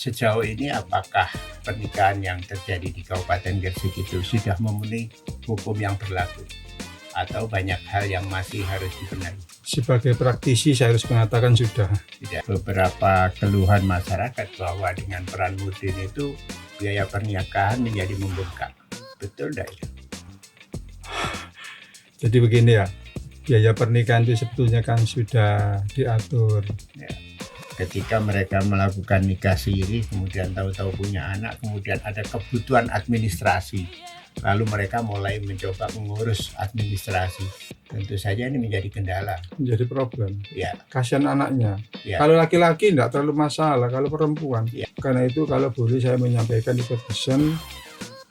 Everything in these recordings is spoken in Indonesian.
sejauh ini apakah pernikahan yang terjadi di Kabupaten Gresik itu sudah memenuhi hukum yang berlaku atau banyak hal yang masih harus dibenahi? Sebagai praktisi saya harus mengatakan sudah. Tidak. Beberapa keluhan masyarakat bahwa dengan peran Mudin itu biaya pernikahan menjadi membengkak. Betul tidak ya? Jadi begini ya, biaya pernikahan itu sebetulnya kan sudah diatur. Ya. Ketika mereka melakukan nikah siri, kemudian tahu-tahu punya anak, kemudian ada kebutuhan administrasi, lalu mereka mulai mencoba mengurus administrasi. Tentu saja ini menjadi kendala. Menjadi problem. Ya. Kasihan anaknya. Ya. Kalau laki-laki tidak terlalu masalah, kalau perempuan. Ya. Karena itu kalau boleh saya menyampaikan itu pesan,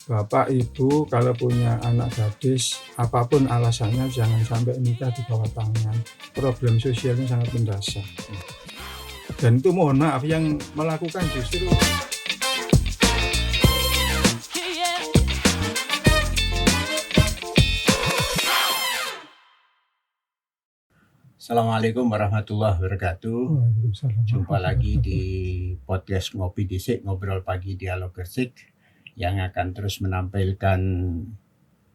Bapak Ibu kalau punya anak gadis, apapun alasannya jangan sampai nikah di bawah tangan. Problem sosialnya sangat mendasar. Dan itu mohon maaf yang melakukan justru Assalamualaikum warahmatullahi wabarakatuh. Jumpa lagi di podcast Ngopi Disik, Ngobrol Pagi Dialog Gresik, yang akan terus menampilkan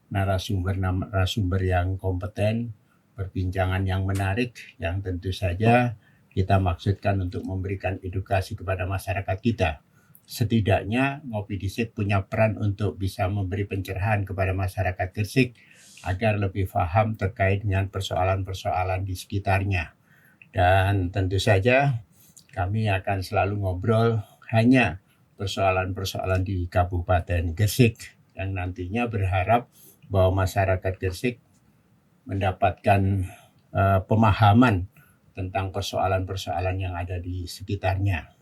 narasumber yang kompeten, perbincangan yang menarik, yang tentu saja kita maksudkan untuk memberikan edukasi kepada masyarakat kita. Setidaknya Ngopi Disik punya peran untuk bisa memberi pencerahan kepada masyarakat Gresik agar lebih paham terkait dengan persoalan-persoalan di sekitarnya. Dan tentu saja kami akan selalu ngobrol hanya persoalan-persoalan di Kabupaten Gresik, yang nantinya berharap bahwa masyarakat Gresik mendapatkan pemahaman tentang persoalan-persoalan yang ada di sekitarnya.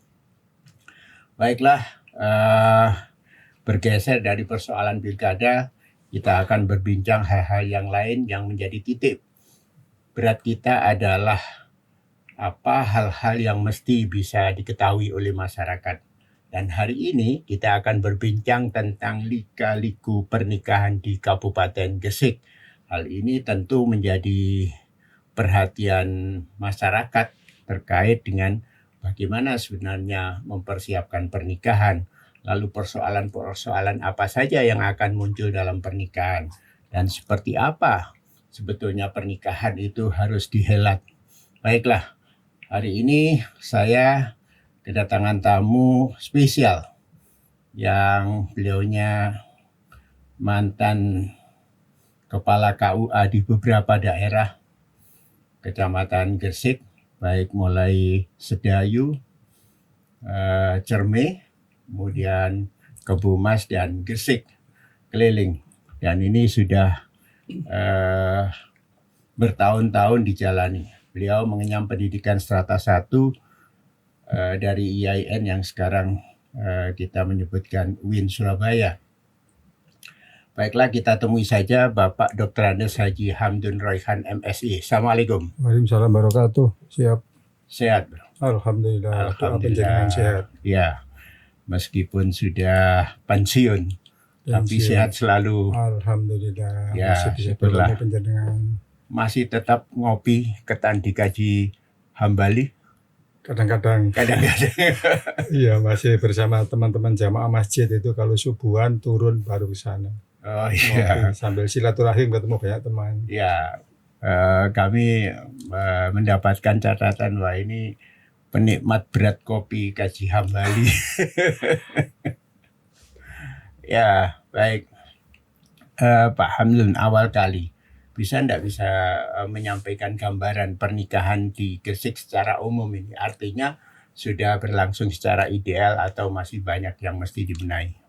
Baiklah, bergeser dari persoalan pilkada, kita akan berbincang hal-hal yang lain yang menjadi titik berat kita adalah apa hal-hal yang mesti bisa diketahui oleh masyarakat. Dan hari ini kita akan berbincang tentang lika-liku pernikahan di Kabupaten Gresik. Hal ini tentu menjadi perhatian masyarakat terkait dengan bagaimana sebenarnya mempersiapkan pernikahan, lalu persoalan-persoalan apa saja yang akan muncul dalam pernikahan, dan seperti apa sebetulnya pernikahan itu harus dihelat. Baiklah, hari ini saya kedatangan tamu spesial yang beliaunya mantan kepala KUA di beberapa daerah Kecamatan Gresik, baik mulai Sedayu, Cerme, kemudian Kebumas dan Gresik keliling. Dan ini sudah bertahun-tahun dijalani. Beliau mengenyam pendidikan strata 1 dari IAIN yang sekarang kita menyebutkan UIN Surabaya. Baiklah, kita temui saja Bapak Dr. Andes Haji Hamdun Royhan MSI. Assalamualaikum. Waalaikumsalam wabarakatuh. Siap. Sehat, bro? Alhamdulillah. Alhamdulillah. Sehat. Ya, meskipun sudah pensiun, tapi sehat selalu. Alhamdulillah. Ya, masih bisa syukurlah. bertemu penjenengan. Masih tetap ngopi ketan dikaji Hambali? Kadang-kadang. Iya, masih bersama teman-teman jamaah masjid itu kalau subuhan turun baru ke sana. Oh iya. Sambil silaturahim ketemu banyak teman. Ya, kami mendapatkan catatan bahwa ini penikmat berat kopi kaji Hambali. Ya, baik. Pak Hamdun, awal kali bisa menyampaikan gambaran pernikahan di Gresik secara umum ini? Artinya sudah berlangsung secara ideal atau masih banyak yang mesti dibenahi?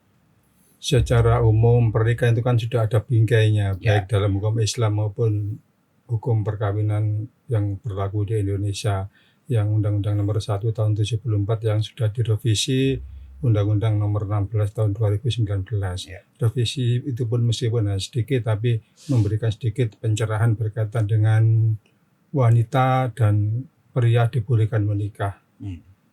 Secara umum pernikahan itu kan sudah ada bingkainya, Ya. baik dalam hukum Islam maupun hukum perkawinan yang berlaku di Indonesia, yang Undang-Undang Nomor 1 Tahun 74 yang sudah direvisi Undang-Undang Nomor 16 Tahun 2019. Ya. Revisi itu pun meskipun sedikit tapi memberikan sedikit pencerahan berkaitan dengan wanita dan pria dibolehkan menikah.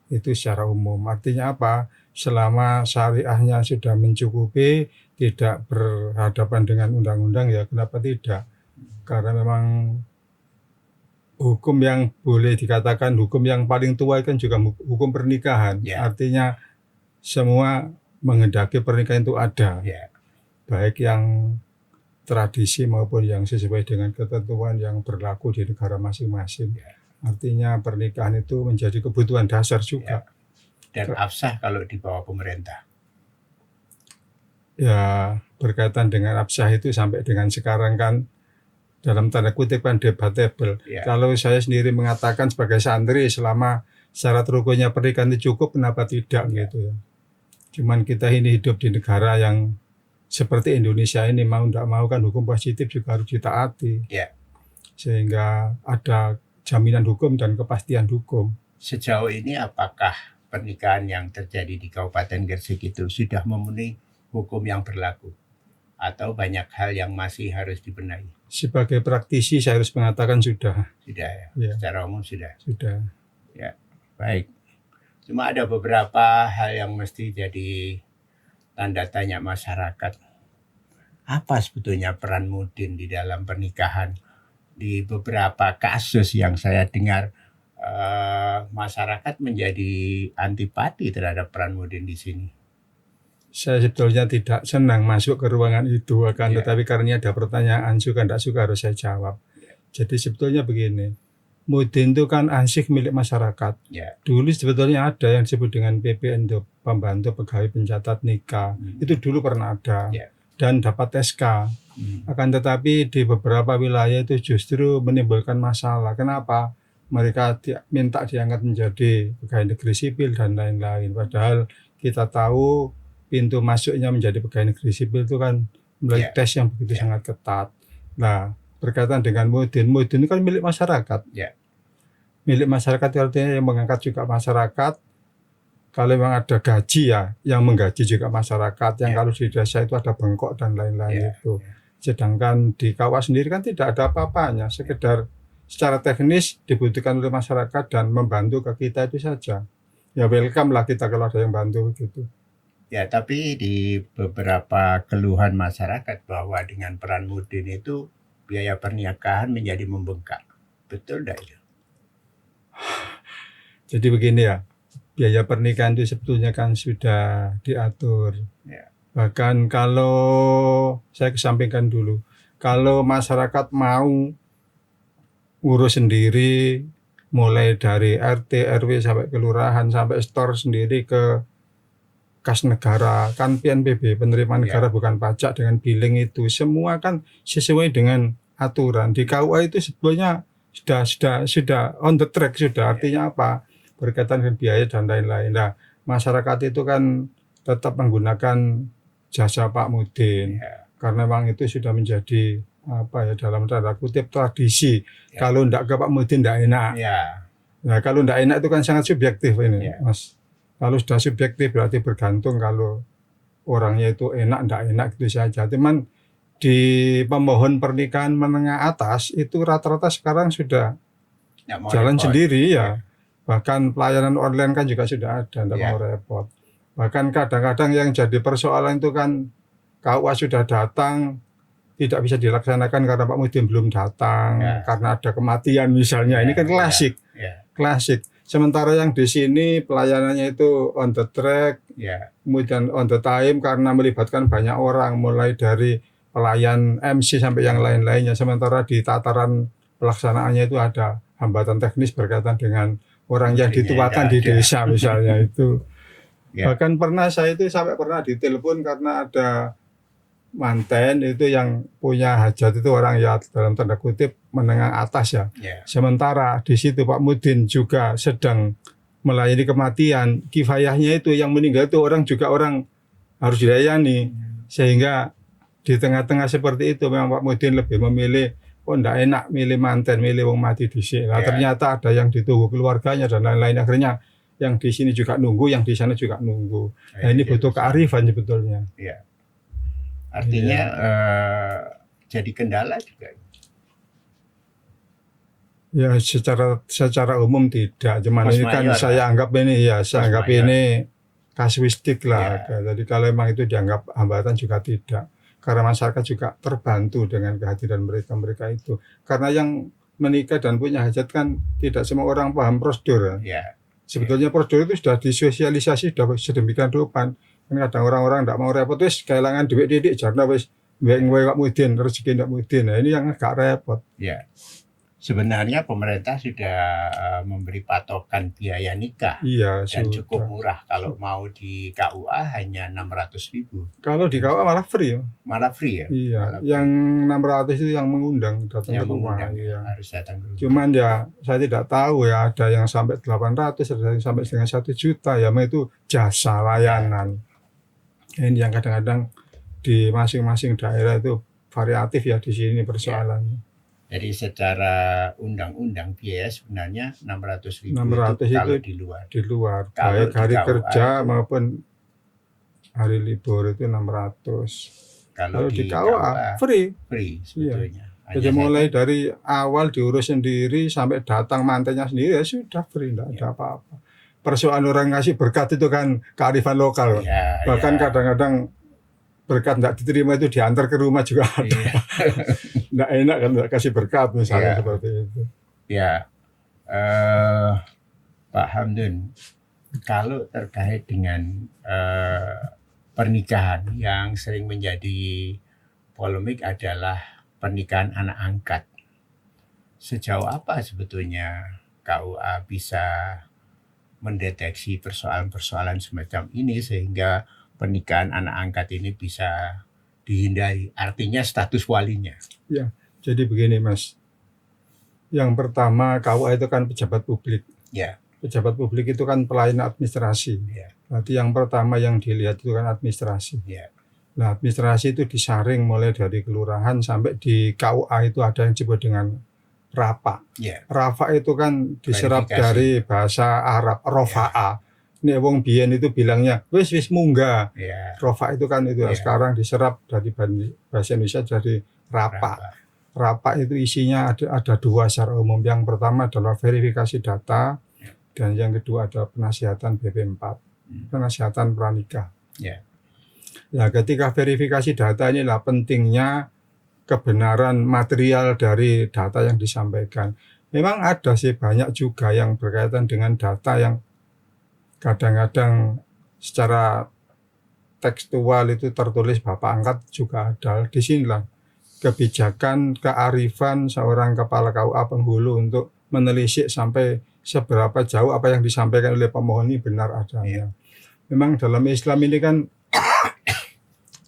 Itu secara umum. Artinya apa? Selama syariahnya sudah mencukupi, tidak berhadapan dengan undang-undang, ya kenapa tidak? Karena memang hukum yang boleh dikatakan hukum yang paling tua kan juga hukum pernikahan. Ya. Artinya semua menghendaki pernikahan itu ada, Ya, baik yang tradisi maupun yang sesuai dengan ketentuan yang berlaku di negara masing-masing. Ya. Artinya pernikahan itu menjadi kebutuhan dasar juga. dan absah kalau di bawah pemerintah. Ya, berkaitan dengan absah itu sampai dengan sekarang kan dalam tanda kutip kan debatable. Ya. Kalau saya sendiri mengatakan sebagai santri selama syarat rukunnya pernikahan itu cukup, kenapa tidak gitu ya. Cuman kita ini hidup di negara yang seperti Indonesia ini, mau tidak mau kan hukum positif juga harus ditaati. Ya. Sehingga ada jaminan hukum dan kepastian hukum. Sejauh ini apakah pernikahan yang terjadi di Kabupaten Gresik itu sudah memenuhi hukum yang berlaku? Atau banyak hal yang masih harus dibenahi? Sebagai praktisi saya harus mengatakan sudah. Sudah ya? Ya. Secara umum sudah. Sudah. Baik. Cuma ada beberapa hal yang mesti jadi tanda tanya masyarakat. Apa sebetulnya peran Mudin di dalam pernikahan? Di beberapa kasus yang saya dengar, masyarakat menjadi antipati terhadap peran Mudin di sini. Saya sebetulnya tidak senang masuk ke ruangan itu, akan Ya. tetapi karena ada pertanyaan suka tidak suka harus saya jawab. Jadi sebetulnya begini, Mudin itu kan ansih milik masyarakat. Ya. Dulu sebetulnya ada yang disebut dengan PPND, pembantu pegawai pencatat nikah. Itu dulu pernah ada. Ya. Dan dapat SK. Akan tetapi di beberapa wilayah itu justru menimbulkan masalah. Kenapa? Mereka minta diangkat menjadi pegawai negeri sipil dan lain-lain. Padahal kita tahu pintu masuknya menjadi pegawai negeri sipil itu kan melalui Ya. tes yang begitu Ya. sangat ketat. Nah, berkaitan dengan Mudin itu kan milik masyarakat. Ya. Milik masyarakat itu artinya yang mengangkat juga masyarakat. Kalau memang ada gaji ya, yang menggaji juga masyarakat. Yang Ya. kalau di desa itu ada bengkok dan lain-lain Ya. itu. Sedangkan di kawah sendiri kan tidak ada apa-apanya. Sekedar secara teknis dibutuhkan oleh masyarakat dan membantu ke kita itu saja. Ya welcome lah kita kalau ada yang bantu gitu. Ya, tapi di beberapa keluhan masyarakat bahwa dengan peran Mudin itu biaya pernikahan menjadi membengkak. Betul tidak itu? Jadi begini ya, biaya pernikahan itu sebetulnya kan sudah diatur. Ya. Bahkan kalau saya kesampingkan dulu, kalau masyarakat mau ngurus sendiri, mulai dari RT, RW sampai kelurahan, sampai store sendiri ke kas negara, kan PNBP, penerimaan negara bukan pajak dengan billing itu, semua kan sesuai dengan aturan. Di KUA itu sebetulnya sudah on the track sudah. Artinya apa? Berkaitan dengan biaya dan lain-lain. Nah, masyarakat itu kan tetap menggunakan jasa Pak Mudin. Ya. Karena memang itu sudah menjadi apa ya, dalam tanda kutip tradisi. Ya. Kalau enggak ke Pak Mudin enggak enak. Ya. Nah, kalau enggak enak itu kan sangat subjektif ini, Ya. Mas. Kalau sudah subjektif berarti bergantung kalau orangnya itu enak enggak enak gitu saja. Cuman di pemohon pernikahan menengah atas itu rata-rata sekarang sudah Nggak mau jalan repot. sendiri ya. Bahkan pelayanan online kan juga sudah ada, enggak Ya. mau repot. Bahkan kadang-kadang yang jadi persoalan itu kan KUA sudah datang tidak bisa dilaksanakan karena Pak Mudin belum datang, Ya. karena ada kematian misalnya. Ini kan klasik. Ya. Klasik. Sementara yang di sini pelayanannya itu on the track, Ya. kemudian on the time karena melibatkan banyak orang, mulai dari pelayan MC sampai yang lain-lainnya. Sementara di tataran pelaksanaannya itu ada hambatan teknis berkaitan dengan orang yang Menterinya dituakan nggak di ada. desa misalnya itu. Ya. Bahkan pernah saya itu sampai pernah ditelepon karena ada manten itu yang punya hajat itu orang ya dalam tanda kutip menengah atas ya. Ya. Sementara di situ Pak Mudin juga sedang melayani kematian, kifayahnya itu yang meninggal itu juga orang harus dilayani. Sehingga di tengah-tengah seperti itu memang Pak Mudin lebih memilih enggak enak milih manten, milih wong mati dhisik. Nah, Ya. ternyata ada yang ditunggu keluarganya dan lain-lain, akhirnya yang di sini juga nunggu, yang di sana juga nunggu. Nah, ini butuh kearifan sebetulnya. Ya. Artinya jadi kendala juga. Ya secara umum tidak, cuman Force ini kan majeure, saya anggap ini ya, saya Force anggap majeure. ini kasuistik lah. Ya. Jadi kalau memang itu dianggap hambatan juga tidak, karena masyarakat juga terbantu dengan kehadiran mereka itu. Karena yang menikah dan punya hajat kan tidak semua orang paham prosedur. Ya. Sebetulnya prosedur itu sudah disosialisasi sudah sedemikian rupa. Kan kadang orang-orang tidak mau repot, wis kehilangan duit didik, jarna wis ngwe Pak Muhyiddin, rezeki Pak Muhyiddin. Nah, ini yang agak repot. Ya. Sebenarnya pemerintah sudah memberi patokan biaya nikah Iya, dan sudah. cukup murah. Kalau mau di KUA hanya 600.000. Kalau di KUA malah free ya. Malah free ya? Iya, Malah yang free. 600 itu yang mengundang datang Yang ke rumah. mengundang Iya. harus datang ke rumah. Cuman ya saya tidak tahu ya, ada yang sampai 800, ada yang sampai dengan 1 juta ya, itu jasa layanan. Ini yang kadang-kadang di masing-masing daerah itu variatif ya di sini persoalannya. Jadi secara undang-undang biaya sebenarnya 600.000 600 itu kalau itu di luar. Di luar, Kalau baik hari di KUA kerja itu, maupun hari libur itu 600. kalau Kalau di di KUA KUA free. free sebetulnya. Hanya Jadi mulai saja dari awal diurus sendiri sampai datang mantennya sendiri ya sudah free, tidak ada apa-apa. Persoalan orang ngasih berkat itu kan kearifan lokal. ya, Bahkan ya, kadang-kadang berkat tidak diterima itu diantar ke rumah juga ada. iya. Tidak enak kan tidak kasih berkat misalnya Iya. seperti itu. Ya, Pak Hamdun, kalau terkait dengan pernikahan yang sering menjadi polemik adalah pernikahan anak angkat. Sejauh apa sebetulnya KUA bisa mendeteksi persoalan-persoalan semacam ini sehingga pernikahan anak angkat ini bisa dihindari? Artinya status walinya. Jadi begini Mas, yang pertama KUA itu kan pejabat publik. Ya. Pejabat publik itu kan pelayan administrasi. Ya. Berarti yang pertama yang dilihat itu kan administrasi. Ya. Nah, administrasi itu disaring mulai dari kelurahan sampai di KUA itu ada yang disebut dengan RAPA. Ya. RAPA itu kan diserap Verifikasi. dari bahasa Arab, rofa'a. Ini wong biyen itu bilangnya wis munggah. Ya. Rofa itu kan itu Ya. sekarang diserap dari bahasa Indonesia jadi RAPA. RAPA itu isinya ada 2 secara umum. Yang pertama adalah verifikasi data, dan yang kedua adalah penasihatan BP4, penasihatan pranikah. Ya. Nah, ketika verifikasi data inilah pentingnya kebenaran material dari data yang disampaikan. Memang ada sih banyak juga yang berkaitan dengan data yang kadang-kadang secara tekstual itu tertulis Bapak angkat juga ada. Di sinilah kebijakan, kearifan seorang kepala KUA penghulu untuk menelisik sampai seberapa jauh apa yang disampaikan oleh pemohon ini benar adanya. Memang dalam Islam ini kan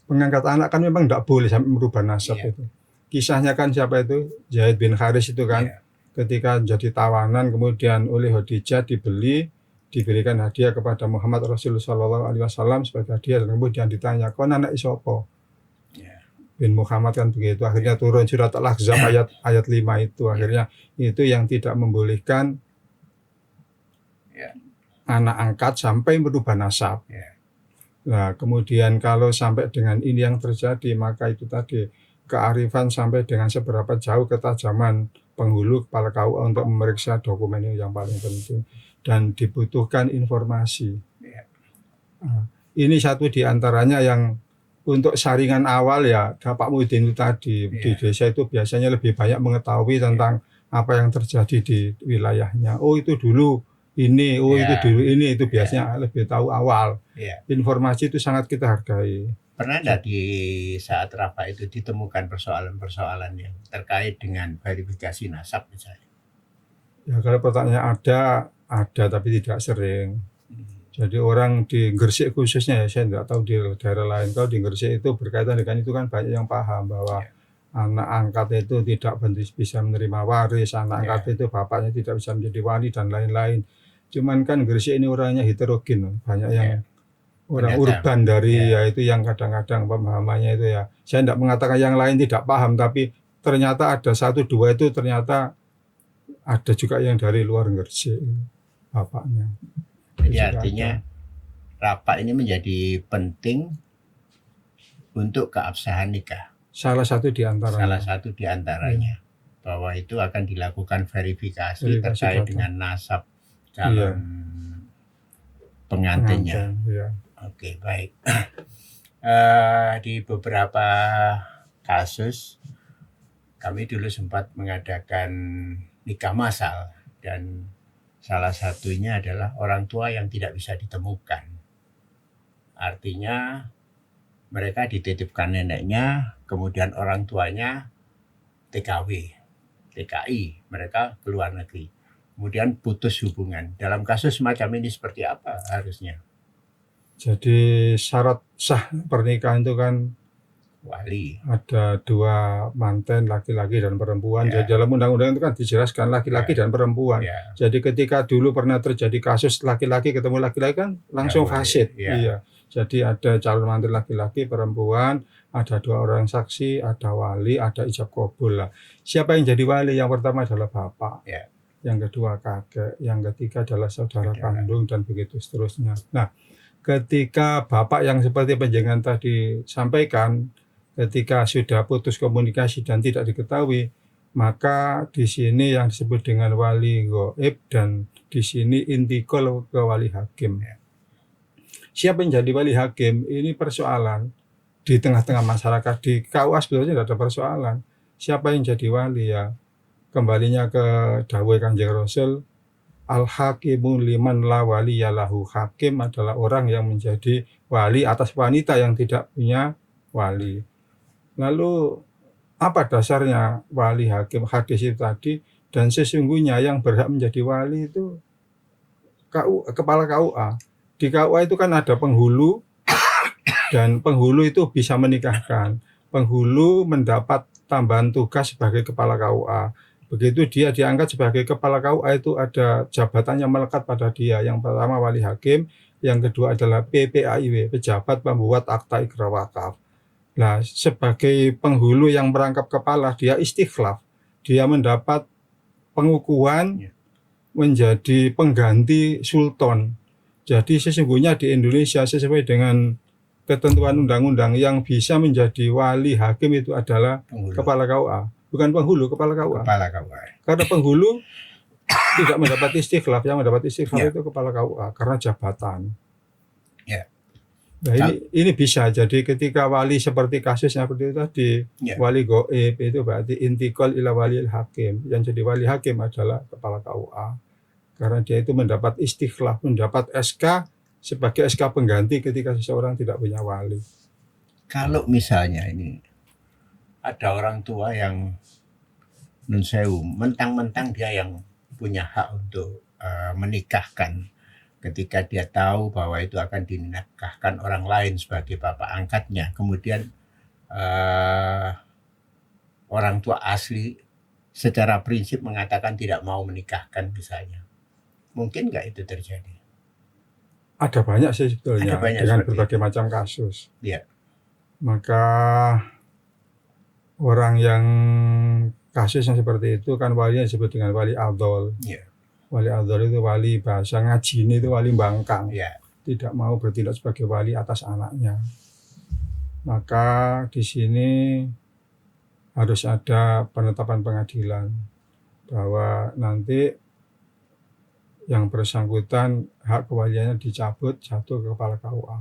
pengangkat anak kan memang tidak boleh sampai merubah nasab itu. Kisahnya kan siapa itu? Zaid bin Haris itu kan ketika jadi tawanan kemudian oleh Khadijah diberikan hadiah kepada Muhammad Rasulullah SAW sebagai hadiah, dan kemudian ditanya, "Kau anak isopo?" Bin Muhammad kan begitu. Akhirnya turun surat Al-Ahzab ayat 5 itu. Akhirnya itu yang tidak membolehkan anak angkat sampai merubah nasab. Nah, kemudian kalau sampai dengan ini yang terjadi, maka itu tadi kearifan sampai dengan seberapa jauh ketajaman penghulu kepala KUA untuk memeriksa dokumen ini yang paling penting, dan dibutuhkan informasi. Nah, ini satu diantaranya yang untuk saringan awal ya Pak Muhyiddin itu tadi di desa itu biasanya lebih banyak mengetahui tentang apa yang terjadi di wilayahnya. Oh itu dulu ini, itu dulu ini, itu biasanya lebih tahu awal. Informasi itu sangat kita hargai. Pernah tidak di saat rapat itu ditemukan persoalan-persoalan yang terkait dengan verifikasi nasab misalnya? Ya kalau pertanyaan ada tapi tidak sering. Jadi orang di Gresik khususnya ya, saya tidak tahu di daerah lain. Kalau di Gresik itu berkaitan dengan itu kan banyak yang paham bahwa anak angkat itu tidak bisa menerima waris, anak angkat itu bapaknya tidak bisa menjadi wali dan lain-lain. Cuman kan Gresik ini orangnya heterogen, banyak yang orang urban dari ya itu yang kadang-kadang pemahamannya itu ya. Saya tidak mengatakan yang lain tidak paham, tapi ternyata ada 1-2 itu ternyata ada juga yang dari luar Gresik bapaknya. Jadi artinya rapat ini menjadi penting untuk keabsahan nikah. Salah satu di antaranya. Bahwa itu akan dilakukan verifikasi terkait data dengan nasab calon pengantinnya. Oke, baik. Di beberapa kasus kami dulu sempat mengadakan nikah massal, dan Salah satunya adalah orang tua yang tidak bisa ditemukan. Artinya mereka dititipkan neneknya, kemudian orang tuanya TKW, TKI, mereka keluar negeri. Kemudian putus hubungan. Dalam kasus semacam ini seperti apa harusnya? Jadi syarat sah pernikahan itu kan Wali. ada 2 manten, laki-laki dan perempuan. Ya. Jadi dalam undang-undang itu kan dijelaskan laki-laki dan perempuan. Ya. Jadi ketika dulu pernah terjadi kasus laki-laki ketemu laki-laki kan langsung Ya, fasid. ya. Iya. Jadi ada calon manten laki-laki, perempuan, ada 2 orang saksi, ada wali, ada ijab kabul lah. Siapa yang jadi wali? Yang pertama adalah bapak. Ya. Yang kedua kakek, yang ketiga adalah saudara Saudara. kandung dan begitu seterusnya. Nah, ketika bapak yang seperti penjenengan tadi sampaikan, ketika sudah putus komunikasi dan tidak diketahui, maka di sini yang disebut dengan wali gaib dan di sini intikal ke wali hakim. Siapa yang jadi wali hakim? Ini persoalan di tengah-tengah masyarakat. Di KUA sebetulnya tidak ada persoalan. Siapa yang jadi wali ya? Kembalinya ke dawuh Kanjeng Rasul, al-hakimu liman la waliya lahu. Hakim adalah orang yang menjadi wali atas wanita yang tidak punya wali. Lalu apa dasarnya wali hakim? Hadis itu tadi, dan sesungguhnya yang berhak menjadi wali itu kepala KUA. Di KUA itu kan ada penghulu dan penghulu itu bisa menikahkan. Penghulu mendapat tambahan tugas sebagai kepala KUA. Begitu dia diangkat sebagai kepala KUA itu ada jabatan yang melekat pada dia. Yang pertama wali hakim, yang kedua adalah PPAIW, pejabat pembuat akta ikrar wakaf. Nah, sebagai penghulu yang merangkap kepala, dia istikhlaf. Dia mendapat pengukuhan menjadi pengganti sultan. Jadi sesungguhnya di Indonesia sesuai dengan ketentuan undang-undang yang bisa menjadi wali hakim itu adalah Penghulu. kepala KUA. Bukan penghulu, kepala KUA. Kepala KUA. Karena penghulu tidak mendapat istikhlaf, yang mendapat istikhlaf Ya. itu kepala KUA karena jabatan. Ya. Nah, ini bisa jadi ketika wali seperti kasusnya seperti itu tadi, Ya. wali gaib itu berarti intikal ila walil hakim. Yang jadi wali hakim adalah kepala KUA. Karena dia itu mendapat istikhlaf, mendapat SK sebagai SK pengganti ketika seseorang tidak punya wali. Kalau misalnya ini ada orang tua yang nun sewu, mentang-mentang dia yang punya hak untuk menikahkan, ketika dia tahu bahwa itu akan dinikahkan orang lain sebagai bapak angkatnya, kemudian orang tua asli secara prinsip mengatakan tidak mau menikahkan misalnya, mungkin nggak itu terjadi? Ada banyak sih sebetulnya Ada banyak dengan seperti berbagai macam kasus. Iya. Maka orang yang kasusnya seperti itu kan walinya disebut dengan wali adol. Iya. Wali adol itu wali bahasa ngaji ini itu wali bangkang. Iya. Tidak mau bertindak sebagai wali atas anaknya. Maka di sini harus ada penetapan pengadilan bahwa nanti yang bersangkutan hak kewaliannya dicabut, jatuh ke kepala KUA.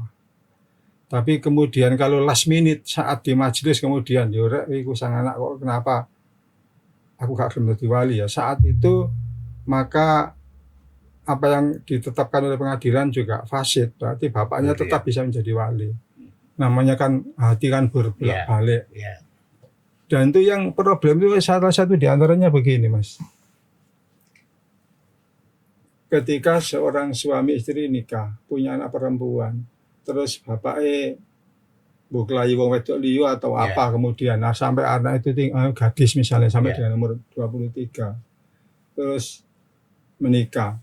Tapi kemudian kalau last minute saat di majelis kemudian yorek iku sang anak kok kenapa aku gak gelem dadi wali ya. Saat itu maka apa yang ditetapkan oleh pengadilan juga fasid, berarti bapaknya tetap bisa menjadi wali. Namanya kan hati kan berbolak-balik. Iya. Dan itu yang problem itu salah satu diantaranya begini Mas. Ketika seorang suami istri nikah, punya anak perempuan, terus bapaknya buklayi wong wedok liyo atau apa kemudian, nah sampai anak itu gadis misalnya sampai dengan umur 23, terus menikah.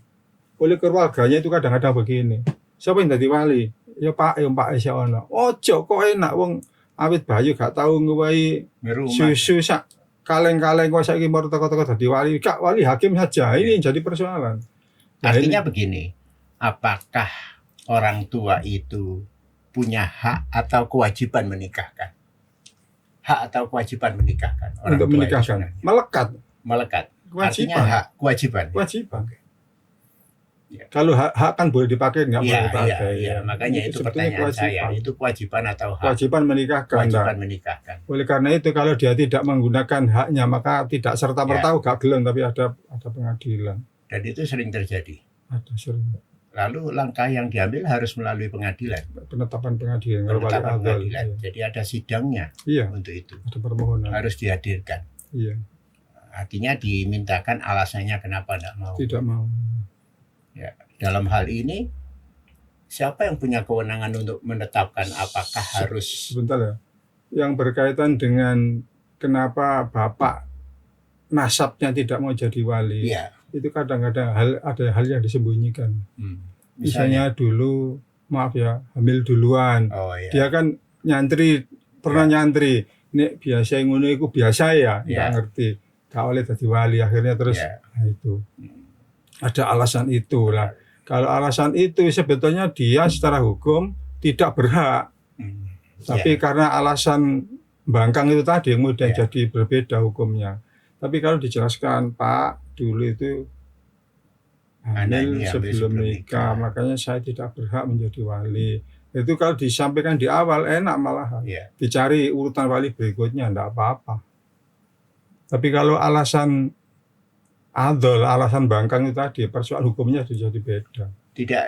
Oleh keluarganya itu kadang-kadang begini, siapa yang jadi wali? Ya Pak Isya ono. Ojo kok enak wong awit bayu gak tahu ngowahi susu sak kaleng-kaleng kok saiki mau teko-teko dadi wali. Gak wali hakim saja. Ini yang jadi persoalan. Nah, artinya begini, apakah orang tua itu punya hak atau kewajiban menikahkan? Hak atau kewajiban menikahkan orang untuk tua menikahkan melekat artinya hak, kewajiban. Ya. Kalau hak kan boleh dipakai, nggak boleh dipakai. Iya, makanya itu pertanyaan saya, itu kewajiban atau hak? Kewajiban menikahkan. Menikahkan. Oleh karena itu kalau dia tidak menggunakan haknya maka tidak serta-merta gak gelem, tapi ada pengadilan. dan itu sering terjadi. Ada sering Lalu langkah yang diambil harus melalui pengadilan, penetapan pengadilan kalau wali penetapan adol. pengadilan. Iya. Jadi ada sidangnya Iya, untuk itu, ada permohonan. harus dihadirkan. Iya, Artinya dimintakan alasannya kenapa tidak mau. tidak mau. Ya, dalam hal ini siapa yang punya kewenangan untuk menetapkan apakah harus Sebentar ya. Yang berkaitan dengan kenapa bapak nasabnya tidak mau jadi wali, ya itu kadang-kadang ada hal yang disembunyikan. misalnya Misalnya dulu, maaf ya, hamil duluan. oh ya Dia kan nyantri, pernah nyantri. Nek biasa ngono iku biasa ya, nggak Ya. ngerti. Gak oleh jadi wali akhirnya terus Ya. nah itu. Ada alasan itu lah. Kalau alasan itu sebetulnya dia secara hukum tidak berhak. Hmm. Tapi karena alasan bangkang itu tadi kemudian Ya. jadi berbeda hukumnya. Tapi kalau dijelaskan Pak dulu itu Anak hamil ini hamil sebelum sebelum nikah, nikah. makanya saya tidak berhak menjadi wali. Itu kalau disampaikan di awal enak malahan. Ya. Dicari urutan wali berikutnya enggak apa-apa. Tapi kalau alasan adol, alasan bangkang itu tadi, persoalan hukumnya sudah jadi beda.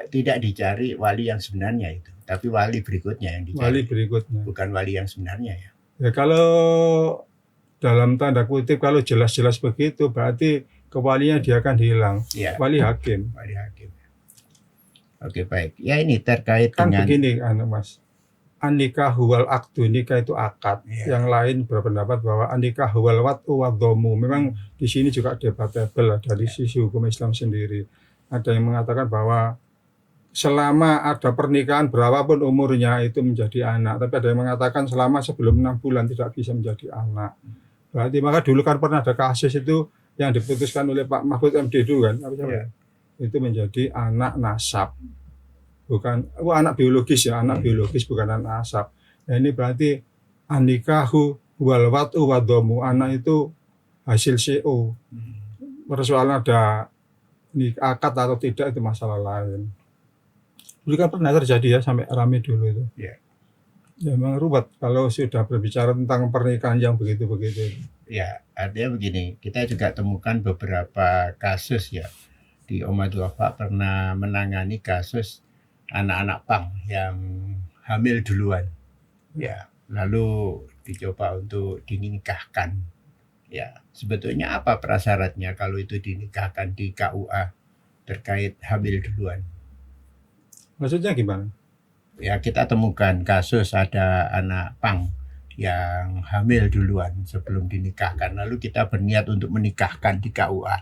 Tidak dicari wali yang sebenarnya itu, tapi wali berikutnya yang dicari, Wali berikutnya. bukan wali yang sebenarnya ya. Ya kalau dalam tanda kutip kalau jelas-jelas begitu berarti kewalinya dia akan hilang. Ya, Wali hakim. wali hakim. Oke, baik. Ya, ini terkait Kan dengan begini Mas. Anikah wal akdu, nikah itu akad. Ya. Yang lain berpendapat bahwa anikah wal wat'u wadhomu. Memang di sini juga debatable dari sisi hukum Islam sendiri. Ada yang mengatakan bahwa selama ada pernikahan berapapun umurnya itu menjadi anak. Tapi ada yang mengatakan selama sebelum 6 bulan tidak bisa menjadi anak. Berarti maka dulu kan pernah ada kasus itu yang diputuskan oleh Pak Mahfud MD dulu kan. Apa siapa Ya. ya? Itu menjadi anak nasab. Bukan anak biologis ya, anak biologis bukan anak nasab. Nah ini berarti anikahu wal wat'u wadhomu, anak itu hasil CO. Persoalan ada akad atau tidak itu masalah lain. Dulu kan pernah terjadi ya sampai rame dulu itu. Ya. Ya memang ruwet kalau sudah berbicara tentang pernikahan yang begitu-begitu. Ya, artinya begini, kita juga temukan beberapa kasus ya. Di Om Abdul Wahab pernah menangani kasus anak-anak pang yang hamil duluan. Ya, lalu dicoba untuk dinikahkan. Ya, sebetulnya apa prasyaratnya kalau itu dinikahkan di KUA terkait hamil duluan? Maksudnya gimana? Ya, kita temukan kasus ada anak pang yang hamil duluan sebelum dinikahkan. Lalu kita berniat untuk menikahkan di KUA.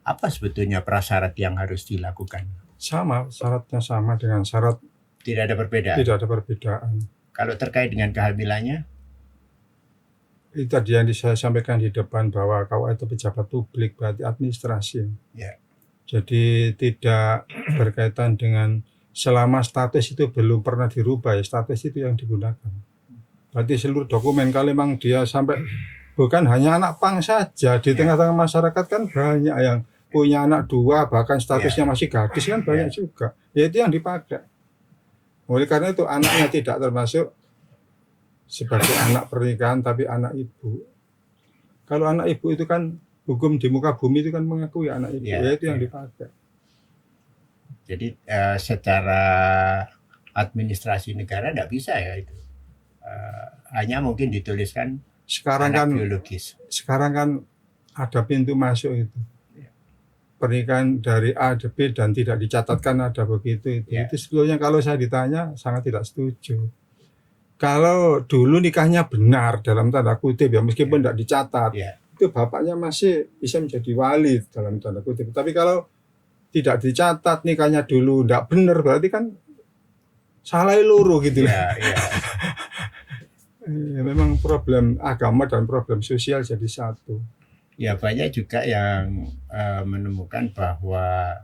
Apa sebetulnya prasyarat yang harus dilakukan? Sama, syaratnya sama dengan syarat Tidak ada perbedaan. tidak ada perbedaan. Kalau terkait dengan kehamilannya, Itu tadi yang saya sampaikan di depan bahwa KUA itu pejabat publik berarti administrasi. Ya. Jadi tidak berkaitan dengan selama status itu belum pernah dirubah ya status itu yang digunakan. Berarti seluruh dokumen kalau memang dia sampai bukan hanya anak pang saja di tengah-tengah masyarakat kan banyak yang punya anak 2 bahkan statusnya masih gadis kan banyak juga. Ya itu yang dipakai. Oleh karena itu anaknya tidak termasuk sebagai anak pernikahan tapi anak ibu. Kalau anak ibu itu kan hukum di muka bumi itu kan mengakui anak ibu. Ya, Ya itu yang ya. dipakai. jadi secara administrasi negara tidak bisa ya itu. Hanya mungkin dituliskan Sekarang anak kan biologis. sekarang kan ada pintu masuk itu. Pernikahan dari A ke B dan tidak dicatatkan ada begitu itu. Ya. Itu sebetulnya kalau saya ditanya sangat tidak setuju. Kalau dulu nikahnya benar dalam tanda kutip ya meskipun tidak dicatat, Ya. itu bapaknya masih bisa menjadi wali dalam tanda kutip. Tapi kalau tidak dicatat nikahnya dulu tidak benar berarti kan salah loro gitu. Ya, ya. Ya, memang problem agama dan problem sosial jadi satu. Ya, banyak juga yang menemukan bahwa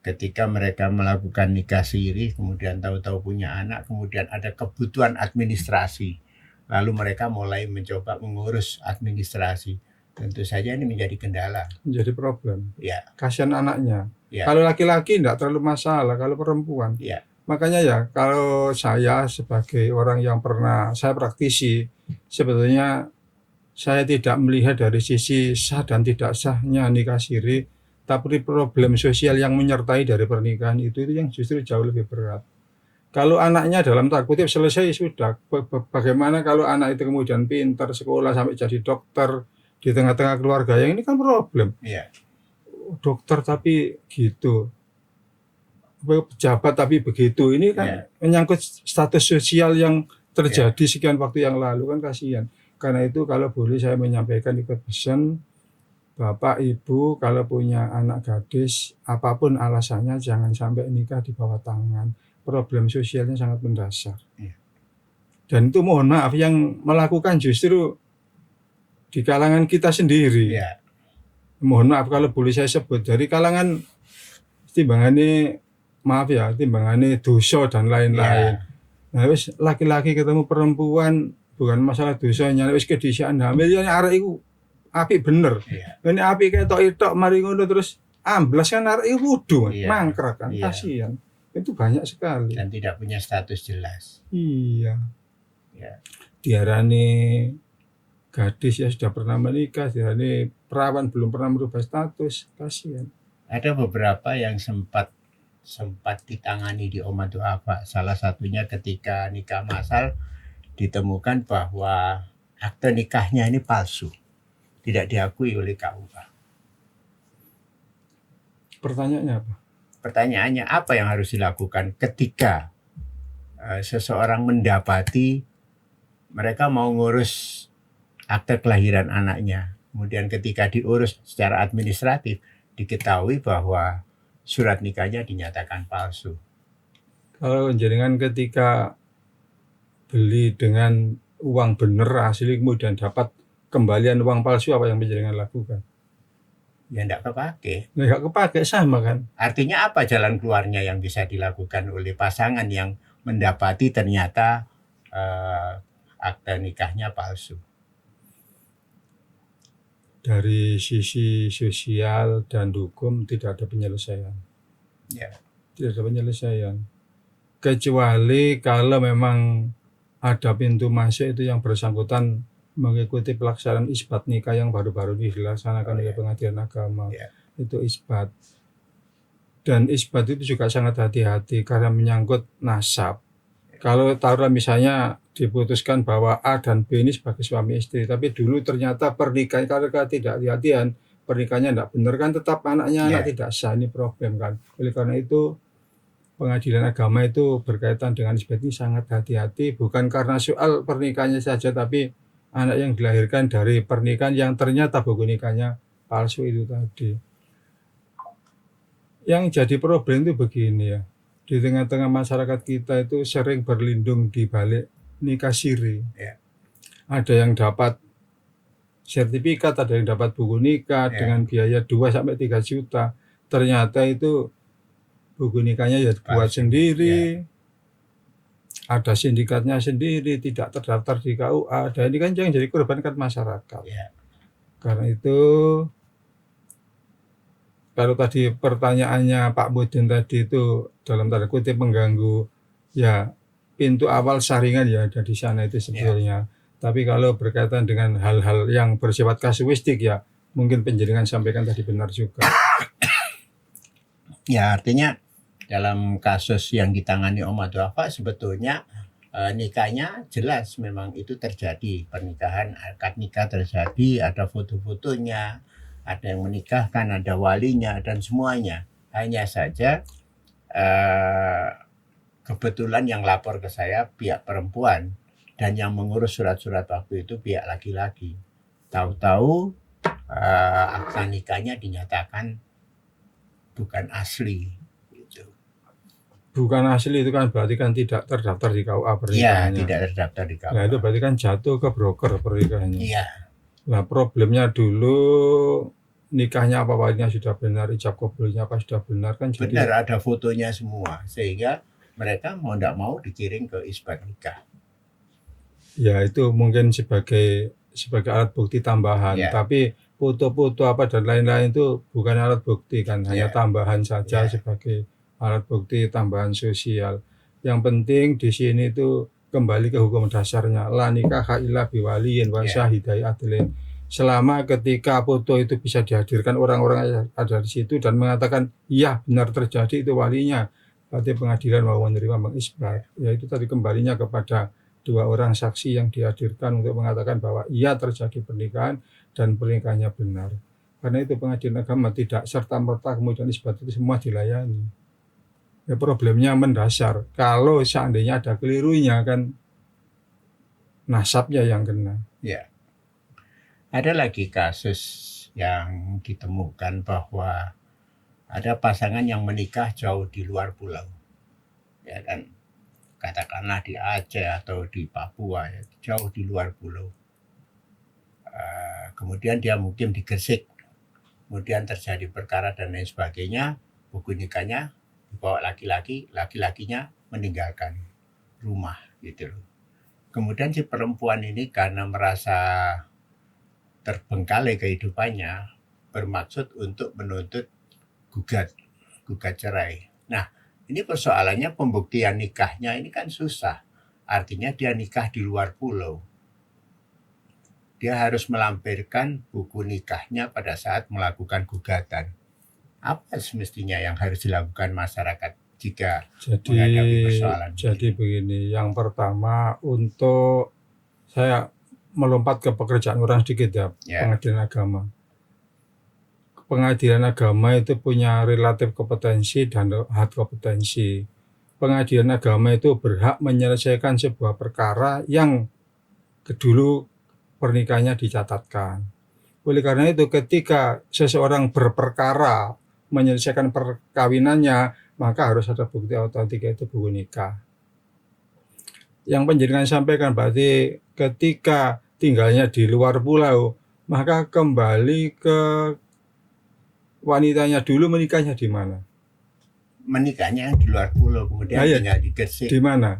ketika mereka melakukan nikah siri, kemudian tahu-tahu punya anak, kemudian ada kebutuhan administrasi, lalu mereka mulai mencoba mengurus administrasi. Tentu saja ini menjadi kendala. Menjadi problem. Ya, Kasihan anaknya. Ya. Kalau laki-laki tidak terlalu masalah, kalau perempuan. ya, Makanya ya kalau saya sebagai orang yang pernah saya praktisi, sebetulnya saya tidak melihat dari sisi sah dan tidak sahnya nikah siri, Tapi problem sosial yang menyertai dari pernikahan itu yang justru jauh lebih berat. Kalau anaknya dalam tanda kutip selesai sudah. Bagaimana kalau anak itu kemudian pintar sekolah sampai jadi dokter di tengah-tengah keluarga yang ini kan problem. Iya. Dokter tapi gitu, pejabat tapi begitu, ini kan Iya. menyangkut status sosial yang terjadi sekian waktu yang lalu, kan kasihan. Karena itu kalau boleh saya menyampaikan ikut pesan, Bapak Ibu kalau punya anak gadis, apapun alasannya jangan sampai nikah di bawah tangan. Problem sosialnya sangat mendasar. Iya. Dan itu mohon maaf yang melakukan justru di kalangan kita sendiri. Iya. Mohon maaf kalau boleh saya sebut dari kalangan timbangannya, maaf ya, timbangannya dosa dan lain-lain. Nah, wis laki-laki ketemu perempuan bukan masalah dosanya, wis kedisian hamil ya arek iku apik bener. Iya. Ini apik ketok-ketok mari ngono terus amblas kan arek iku wudu, Iya. mangkrak kan, Iya. kasihan. Itu banyak sekali. Dan tidak punya status jelas. Iya. Ya. Diarani gadis ya sudah pernah menikah, diarani perawan belum pernah merubah status, kasihan. Ada beberapa yang sempat ditangani di Oma Duafa. Salah satunya ketika nikah masal ditemukan bahwa akte nikahnya ini palsu, tidak diakui oleh KUA. Pertanyaannya apa? Pertanyaannya apa yang harus dilakukan ketika seseorang mendapati mereka mau ngurus akte kelahiran anaknya, kemudian ketika diurus secara administratif diketahui bahwa surat nikahnya dinyatakan palsu. Kalau jenengan ketika beli dengan uang bener asli kemudian dapat kembalian uang palsu, apa yang jenengan lakukan? Ya enggak kepake. Nggak kepake, sama kan? Artinya apa jalan keluarnya yang bisa dilakukan oleh pasangan yang mendapati ternyata akte nikahnya palsu? Dari sisi sosial dan hukum tidak ada penyelesaian. Ya. Tidak ada penyelesaian. Kecuali kalau memang ada pintu masuk itu yang bersangkutan mengikuti pelaksanaan isbat nikah yang baru-baru ini dilaksanakan oleh pengadilan agama. Ya. Itu isbat. Dan isbat itu juga sangat hati-hati karena menyangkut nasab. Kalau taruhlah misalnya diputuskan bahwa A dan B ini sebagai suami istri, tapi dulu ternyata pernikahan karena tidak hati-hatian, pernikahannya tidak benar kan, tetap anaknya anak tidak sah, ini problem kan. Oleh karena itu pengadilan agama itu berkaitan dengan isbat ini sangat hati-hati, bukan karena soal pernikahannya saja, tapi anak yang dilahirkan dari pernikahan yang ternyata buku nikahnya palsu itu tadi. Yang jadi problem itu begini ya, di tengah-tengah masyarakat kita itu sering berlindung di balik nikah siri. Ya. Ada yang dapat sertifikat, ada yang dapat buku nikah dengan biaya 2-3 juta. Ternyata itu buku nikahnya ya buat sendiri. Ada sindikatnya sendiri, tidak terdaftar di KUA. Dan ini kan yang jadi korban kan masyarakat. Ya. Karena itu kalau tadi pertanyaannya Pak Mudin tadi itu dalam tanda kutip mengganggu, ya pintu awal saringan ya ada di sana itu sebetulnya. Tapi kalau berkaitan dengan hal-hal yang bersifat kasuistik ya mungkin penjenengan sampaikan tadi benar juga. Ya, artinya dalam kasus yang ditangani Oma Duafa sebetulnya nikahnya jelas memang itu terjadi, pernikahan, akad nikah terjadi, ada foto-fotonya, ada yang menikahkan, ada walinya dan semuanya. Hanya saja kebetulan yang lapor ke saya pihak perempuan dan yang mengurus surat-surat waktu itu pihak laki-laki. Tahu-tahu akta nikahnya dinyatakan bukan asli. Gitu. Bukan asli itu kan berarti kan tidak terdaftar di KUA Iya, pernikahannya. tidak terdaftar di KUA. Nah itu berarti kan jatuh ke broker pernikahannya. Iya. Nah problemnya dulu nikahnya apa walinya sudah benar, ijab kabulnya apa sudah benar kan jadi Benar, ada fotonya semua sehingga mereka mau tidak mau dikirim ke isbat nikah. ya itu mungkin sebagai alat bukti tambahan. Ya. Tapi foto-foto apa dan lain-lain itu bukan alat bukti kan, hanya Ya. tambahan saja Ya. sebagai alat bukti tambahan sosial. Yang penting di sini itu kembali ke hukum dasarnya, la nikaha illa biwaliyin wa Ya. syahidai adlin. selama ketika foto itu bisa dihadirkan orang-orang yang ada di situ dan mengatakan iya benar terjadi itu walinya, berarti pengadilan mau menerima mengisbat. Yaitu tadi kembalinya kepada dua orang saksi yang dihadirkan untuk mengatakan bahwa iya terjadi pernikahan dan pernikahannya benar. Karena itu pengadilan agama tidak serta-merta kemudian isbat itu semua dilayani. Ya, problemnya mendasar. Kalau seandainya ada kelirunya kan nasabnya yang kena. Ya. Ada lagi kasus yang ditemukan bahwa ada pasangan yang menikah jauh di luar pulau, ya kan, katakanlah di Aceh atau di Papua, ya, jauh di luar pulau. Kemudian dia mungkin di Gresik, kemudian terjadi perkara dan lain sebagainya, buku nikahnya dibawa laki-laki, laki-lakinya meninggalkan rumah gitu loh. Kemudian si perempuan ini karena merasa terbengkalai kehidupannya, bermaksud untuk menuntut gugat cerai. Nah, ini persoalannya pembuktian nikahnya ini kan susah. Artinya dia nikah di luar pulau. Dia harus melampirkan buku nikahnya pada saat melakukan gugatan. Apa semestinya yang harus dilakukan masyarakat jika menghadapi persoalan Jadi begini, yang pertama untuk saya melompat ke pekerjaan orang sedikit ya, pengadilan agama. Pengadilan agama itu punya relatif kompetensi dan hard kompetensi. Pengadilan agama itu berhak menyelesaikan sebuah perkara yang dulu pernikahannya dicatatkan. Oleh karena itu ketika seseorang berperkara menyelesaikan perkawinannya, maka harus ada bukti autentik yaitu buku nikah. Yang penjenengan sampaikan berarti ketika tinggalnya di luar pulau, maka kembali ke wanitanya dulu, menikahnya di mana? Menikahnya di luar pulau, kemudian tinggal di Gresik. Di mana?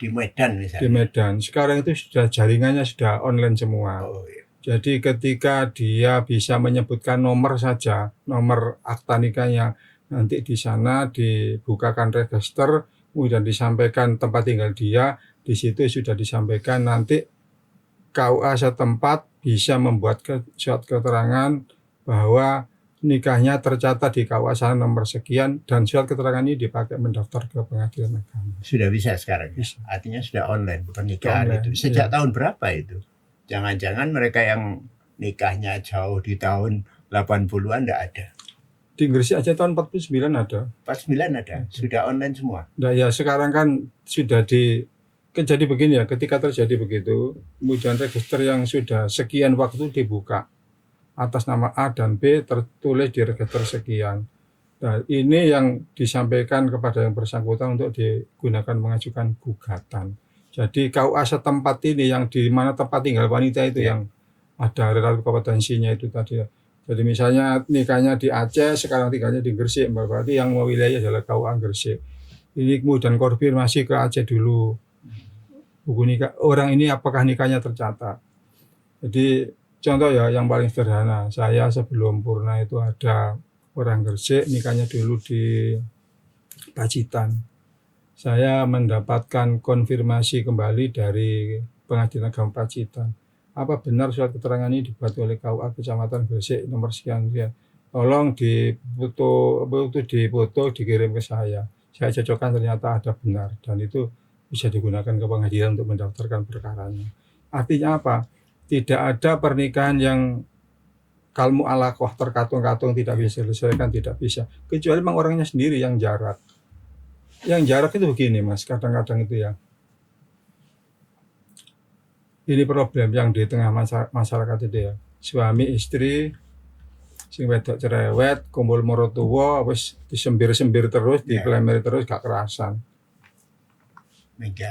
Di Medan misalnya. Di Medan. Sekarang itu sudah jaringannya sudah online semua. Oh, iya. Jadi ketika dia bisa menyebutkan nomor saja, nomor akta nikahnya, nanti di sana dibukakan register, kemudian disampaikan tempat tinggal dia, di situ sudah disampaikan nanti KUA setempat bisa membuat surat keterangan bahwa nikahnya tercatat di KUA sana nomor sekian dan surat keterangan ini dipakai mendaftar ke pengadilan agama. Sudah bisa sekarang, bisa. Artinya sudah online pernikahan online, itu. Sejak tahun berapa itu? Jangan-jangan mereka yang nikahnya jauh di tahun 80-an enggak ada. Di Gresik aja tahun 49 ada. 49 ada, sudah online semua. Nah ya sekarang kan sudah jadi begini ya, ketika terjadi begitu, kemudian register yang sudah sekian waktu dibuka atas nama A dan B tertulis di register sekian. Nah ini yang disampaikan kepada yang bersangkutan untuk digunakan mengajukan gugatan. Jadi KUA setempat ini yang di mana tempat tinggal wanita itu yang ada relatif kompetensinya itu tadi. Jadi misalnya nikahnya di Aceh, sekarang tinggalnya di Gresik, berarti yang wilayah adalah KUA Gresik. Ini kemudian konfirmasi ke Aceh dulu. Buku nikah orang ini apakah nikahnya tercatat. Jadi contoh ya yang paling sederhana, saya sebelum purna itu ada orang Gresik nikahnya dulu di Pacitan. Saya mendapatkan konfirmasi kembali dari Pengadilan Agama Pacitan. Apa benar surat keterangan ini dibuat oleh KUA Kecamatan Gresik nomor sekian ya. Tolong difoto dikirim ke saya. Saya cocokkan ternyata ada benar dan itu bisa digunakan ke pengadilan untuk mendaftarkan perkaranya. Artinya apa? Tidak ada pernikahan yang kalmu alakoh terkatung-katung tidak bisa diselesaikan, tidak bisa. Kecuali memang orangnya sendiri yang jarak. Yang jarak itu begini mas, kadang-kadang itu ya. Ini problem yang di tengah masyarakat itu ya. Suami istri sing wedok cerewet, kumpul marotuwa, wis disembir-sembir terus, diklemir terus gak kerasan.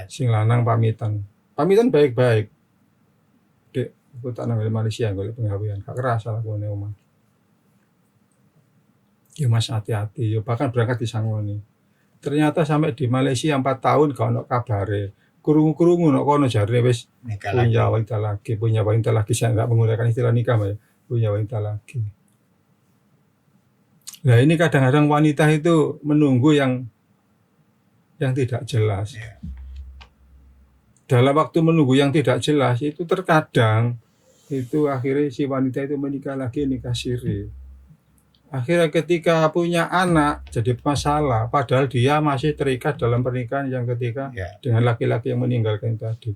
Sing lanang pamitan baik-baik. Dek, aku tak nang Malaysia golek penggawean, gak kerasan aku ngene omah. Ya mas hati-hati, yo bahkan berangkat disangoni. Ternyata sampai di Malaysia 4 tahun gak ono kabare. Kurungu-kurungu nek kono jare wis punya wanita lagi, saya enggak menggunakan istilah nikah ya, punya wanita lagi. Nah ini kadang-kadang wanita itu menunggu yang tidak jelas. Dalam waktu menunggu yang tidak jelas itu terkadang Itu akhirnya si wanita itu menikah lagi, nikah siri. Akhirnya ketika punya anak jadi masalah, padahal dia masih terikat dalam pernikahan yang ketika Ya, dengan laki-laki yang meninggalkan tadi.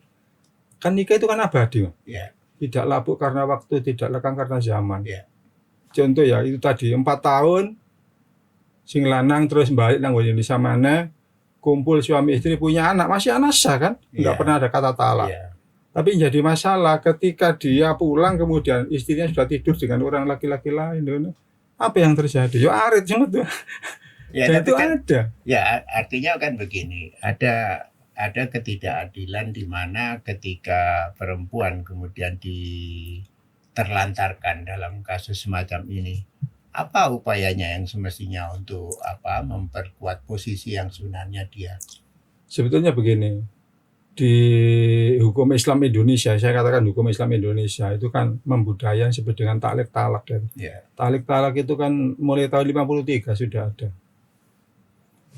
Kan nikah itu kan abadi, Mas. ya, Tidak lapuk karena waktu, tidak lekang karena zaman. ya, Contoh ya itu tadi 4 tahun sing lanang terus balik nang Indonesia mana, kumpul suami istri punya anak, masih anak sah kan? Enggak ya, pernah ada kata talak. ya. Tapi jadi masalah ketika dia pulang kemudian istrinya sudah tidur dengan orang laki-laki lain. Apa yang terjadi? Ya arit semut tuh. Ya, Dan tapi itu kan ada. ya artinya kan begini, ada ketidakadilan di mana ketika perempuan kemudian terlantarkan dalam kasus semacam ini. Apa upayanya yang semestinya untuk memperkuat posisi yang sebenarnya dia? Sebetulnya begini, di hukum Islam Indonesia, saya katakan hukum Islam Indonesia itu kan membudaya disebut dengan taklik talak. Ya, Taklik talak itu kan mulai tahun 53 sudah ada.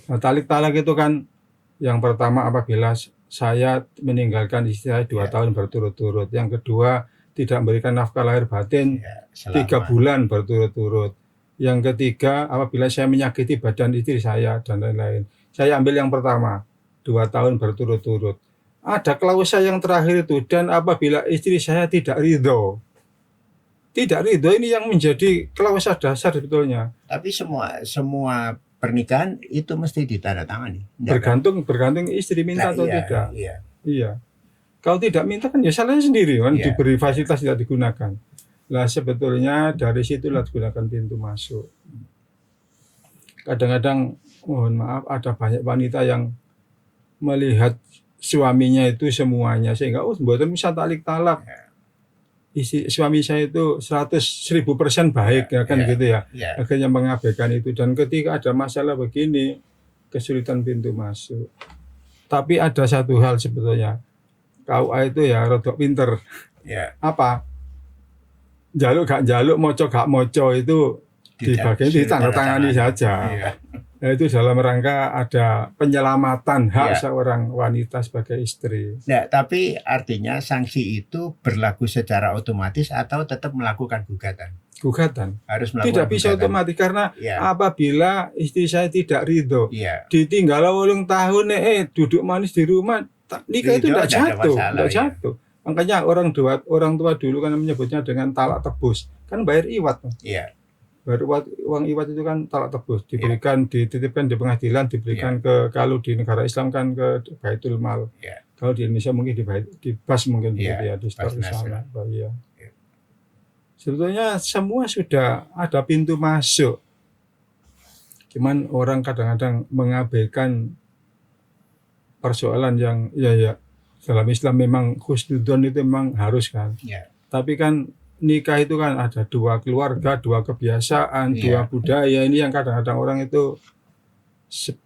Nah, taklik talak itu kan yang pertama apabila saya meninggalkan istri saya 2 Ya. tahun berturut-turut. Yang kedua tidak memberikan nafkah lahir batin ya, 3 bulan berturut-turut. Yang ketiga apabila saya menyakiti badan istri saya dan lain-lain. Saya ambil yang pertama 2 tahun berturut-turut. Ada klausa yang terakhir itu, dan apabila istri saya tidak ridho ini yang menjadi klausa dasar sebetulnya. Tapi semua pernikahan itu mesti ditandatangani. Enggak kan? Bergantung istri minta atau iya, tidak. Iya. Iya. Kalau tidak minta kan ya salahnya sendiri kan, Iya. diberi fasilitas tidak digunakan. Lah sebetulnya dari situlah digunakan pintu masuk. Kadang-kadang mohon maaf ada banyak wanita yang melihat suaminya itu semuanya sehingga mboten bisa taklik talak. Suami saya itu 100.000% baik ya kan Ya. gitu ya. Ya, Akhirnya mengabaikan itu, dan ketika ada masalah begini kesulitan pintu masuk. Tapi ada satu hal sebetulnya, KUA itu ya rodok pinter. ya. Apa? Jaluk gak jaluk, moco gak moco itu dibagian ditandatangani saja. Iya. Nah, itu dalam rangka ada penyelamatan hak Ya. seorang wanita sebagai istri. Nah, tapi artinya sanksi itu berlaku secara otomatis atau tetap melakukan gugatan? Gugatan. Harus melakukan Tidak bisa gugatan. otomatis karena Ya, apabila istri saya tidak ridho, iya. ditinggal 8 tahun duduk manis di rumah, nikah itu Ridho, tidak tidak ada jatuh, masalah, tidak ya. jatuh. Makanya orang tua dulu kan menyebutnya dengan talak tebus, kan bayar iwat. Iya. Bayar uang iwat itu kan talak tebus, diberikan, dititipkan di pengadilan, diberikan kalau di negara Islam kan ke Baitul Mal. Iya. Kalau di Indonesia mungkin di BAS mungkin Iya, begitu ya, di store BAS di sana. nasional. Iya. Iya. Sebetulnya semua sudah ada pintu masuk. Cuman orang kadang-kadang mengabaikan persoalan yang ya dalam Islam memang husnudzon itu memang harus kan. Iya. Tapi kan nikah itu kan ada 2 keluarga, 2 kebiasaan, Iya. 2 budaya. Ini yang kadang-kadang orang itu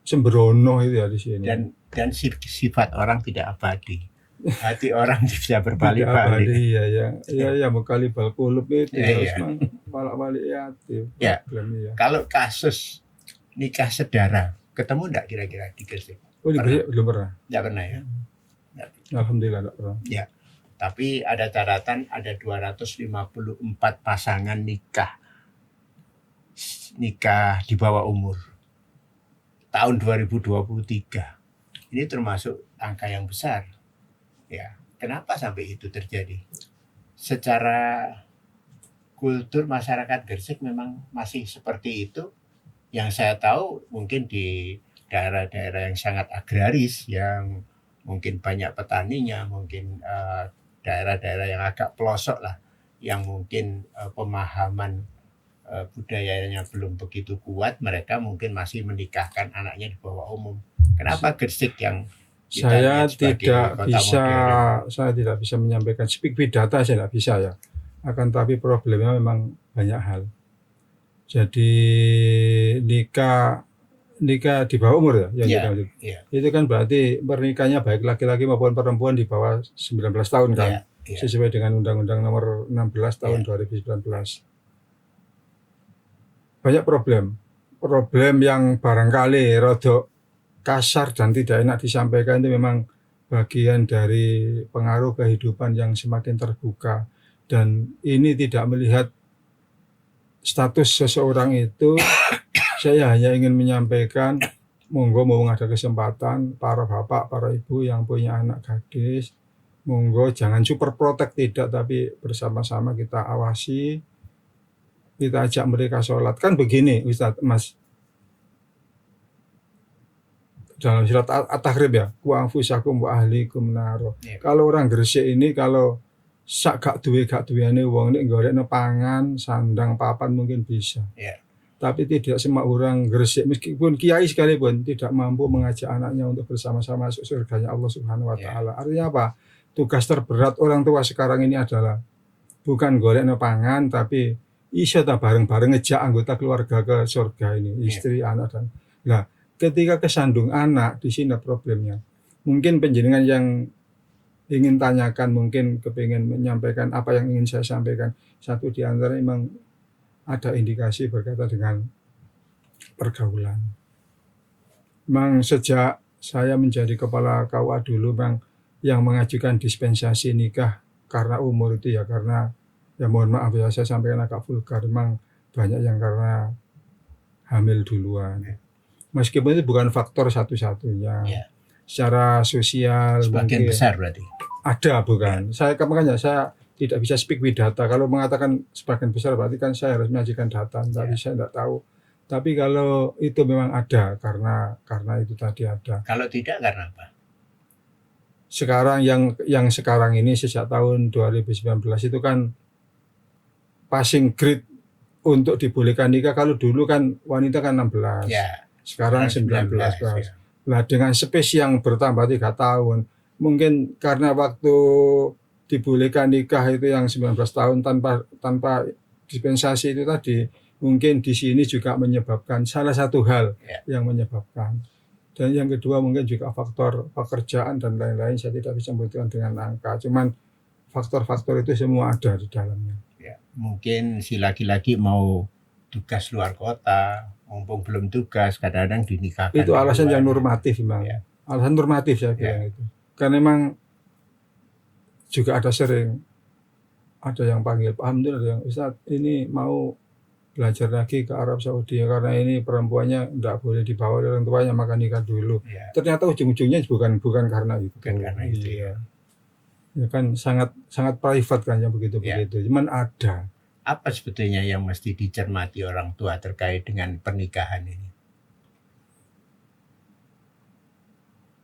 sembrono itu ya di sini. Dan sifat orang tidak abadi. Hati orang bisa Tidak berbalik-balik. abadi, ya mukalibal qulub itu Iya, harus iya. balik-balik hati. Ya. Problem ya. Kalau kasus nikah sedara, ketemu enggak kira-kira di Gresik? Oh, di Pernah. Gresik belum pernah. Enggak pernah ya? Alhamdulillah enggak pernah. Tapi ada catatan ada 254 pasangan nikah di bawah umur tahun 2023. Ini termasuk angka yang besar. Ya, kenapa sampai itu terjadi? Secara kultur masyarakat Gresik memang masih seperti itu. Yang saya tahu mungkin di daerah-daerah yang sangat agraris, yang mungkin banyak petaninya, mungkin daerah-daerah yang agak pelosok lah, yang mungkin pemahaman budayanya belum begitu kuat, mereka mungkin masih menikahkan anaknya di bawah umum. Kenapa Gresik yang kita Saya lihat sebagai kota tidak bisa menyampaikan speak with data, saya tidak bisa ya. Akan tapi problemnya memang banyak hal. Jadi nikah di bawah umur ya, yang Iya, kita maksud. iya. Itu kan berarti pernikahannya baik laki-laki maupun perempuan di bawah 19 tahun kan, Iya, iya. sesuai dengan Undang-Undang Nomor 16 tahun Iya. 2019. Banyak problem yang barangkali rodok kasar dan tidak enak disampaikan itu memang bagian dari pengaruh kehidupan yang semakin terbuka Dan ini tidak melihat status seseorang itu. Saya hanya ingin menyampaikan, monggo mau ada kesempatan para bapak, para ibu yang punya anak gadis, monggo jangan super protect, tidak, tapi bersama-sama kita awasi, kita ajak mereka sholat. Kan begini Ustadz, Mas, dalam surat At-Tahrib ya, wa anfusakum wa ahlikum naro. Kalau orang Gresik ini kalau sak gak duwe-duweane wong nek golekno pangan, sandang, papan mungkin bisa. Tapi tidak semua orang Gresik, meskipun kiai sekalipun, tidak mampu mengajak anaknya untuk bersama-sama masuk surganya Allah Subhanahu wa taala. Artinya apa? Tugas terberat orang tua sekarang ini adalah bukan golekno pangan, tapi iso ta bareng-bareng ngejak anggota keluarga ke surga ini, istri, anak dan. Nah, ketika kesandung anak, di sini problemnya. Mungkin penjenengan yang ingin tanyakan, mungkin kepingin menyampaikan apa yang ingin saya sampaikan. Satu di antara memang ada indikasi berkaitan dengan pergaulan. Memang sejak saya menjadi kepala KUA dulu, memang yang mengajukan dispensasi nikah karena umur itu ya karena, ya mohon maaf ya saya sampaikan agak vulgar, memang banyak yang karena hamil duluan. Meskipun itu bukan faktor satu-satunya. Secara sosial sebagian mungkin besar berarti. Ada, bukan. Saya makanya saya tidak bisa speak with data. Kalau mengatakan sebagian besar berarti kan saya harus menyajikan data, tapi saya tidak tahu. Tapi kalau itu memang ada karena itu tadi ada. Kalau tidak karena apa? Sekarang yang sekarang ini sejak tahun 2019 itu kan passing grade untuk dibolehkan nikah. Kalau dulu kan wanita kan 16. Sekarang 19. Nah, dengan space yang bertambah 3 tahun, mungkin karena waktu dibolehkan nikah itu yang 19 tahun tanpa dispensasi itu tadi, mungkin di sini juga menyebabkan salah satu hal yang menyebabkan. Dan yang kedua mungkin juga faktor pekerjaan dan lain-lain, saya tidak bisa membuktikan dengan angka, cuman faktor-faktor itu semua ada di dalamnya. Mungkin si laki-laki mau tugas luar kota, mumpung belum tugas, kadang-kadang dinikahkan. Itu alasan yang normatif memang. Alasan normatif saya bilang itu. Karena memang juga ada sering ada yang panggil, alhamdulillah yang Ustaz ini mau belajar lagi ke Arab Saudi karena ini perempuannya tidak boleh dibawa oleh orang tuanya, maka nikah dulu. Ternyata ujung-ujungnya bukan karena itu. Bukan karena itu. Ya kan sangat private kan yang begitu-begitu. Cuman ada. Apa sebetulnya yang mesti dicermati orang tua terkait dengan pernikahan ini?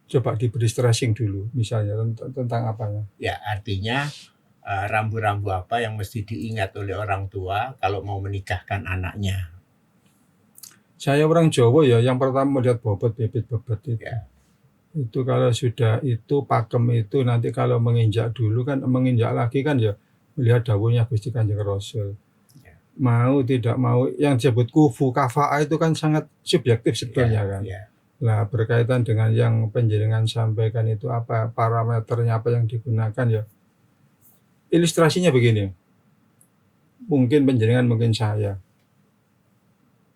Coba diberi stressing dulu misalnya tentang apanya. Ya, artinya rambu-rambu apa yang mesti diingat oleh orang tua kalau mau menikahkan anaknya. Saya orang Jawa ya, yang pertama melihat bobot, bibit bobot itu. Itu kalau sudah itu pakem itu nanti kalau menginjak dulu kan, menginjak lagi kan ya melihat dawuhnya Gusti Kanjeng Rasul. Mau tidak mau yang disebut kufu kafa'ah itu kan sangat subjektif sebetulnya kan. Nah, berkaitan dengan yang panjenengan sampaikan itu apa parameternya, apa yang digunakan ya. Ilustrasinya begini. Mungkin panjenengan, mungkin saya